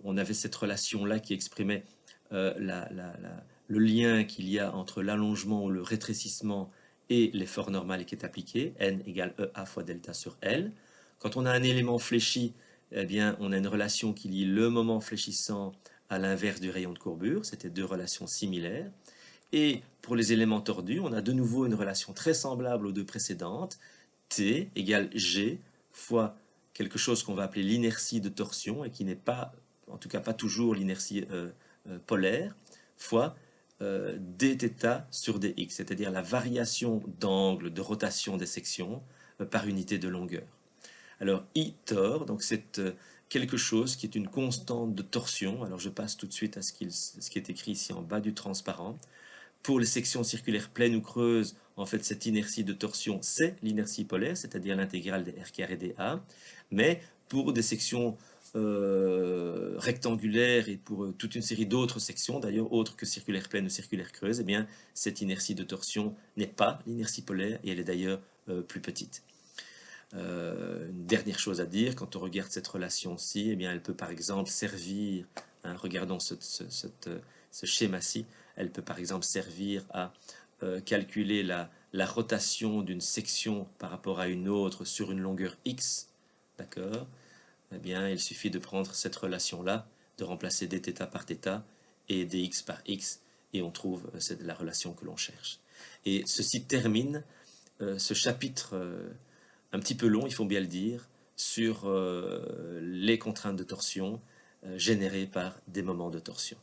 on avait cette relation-là qui exprimait le lien qu'il y a entre l'allongement ou le rétrécissement et l'effort normal qui est appliqué, N égale EA fois delta sur L. Quand on a un élément fléchi, eh bien, on a une relation qui lie le moment fléchissant à l'inverse du rayon de courbure. C'était deux relations similaires. Et pour les éléments tordus, on a de nouveau une relation très semblable aux deux précédentes. T égale G fois quelque chose qu'on va appeler l'inertie de torsion et qui n'est pas, en tout cas pas toujours l'inertie polaire, fois dθ sur dx, c'est-à-dire la variation d'angle de rotation des sections par unité de longueur. Alors I tor, donc c'est quelque chose qui est une constante de torsion. Alors je passe tout de suite à ce qui est écrit ici en bas du transparent. Pour les sections circulaires pleines ou creuses, en fait, cette inertie de torsion, c'est l'inertie polaire, c'est-à-dire l'intégrale des R carré dA. Mais pour des sections rectangulaires et pour toute une série d'autres sections, d'ailleurs autres que circulaires pleines ou circulaires creuses, eh bien, cette inertie de torsion n'est pas l'inertie polaire et elle est d'ailleurs plus petite. Une dernière chose à dire, quand on regarde cette relation-ci, eh bien, elle peut par exemple servir, hein, regardons ce schéma-ci, elle peut par exemple servir à calculer la rotation d'une section par rapport à une autre sur une longueur x, d'accord? Eh bien, il suffit de prendre cette relation-là, de remplacer dθ par θ et dx par x, et on trouve la relation que l'on cherche. Et ceci termine ce chapitre un petit peu long, il faut bien le dire, sur les contraintes de torsion générées par des moments de torsion.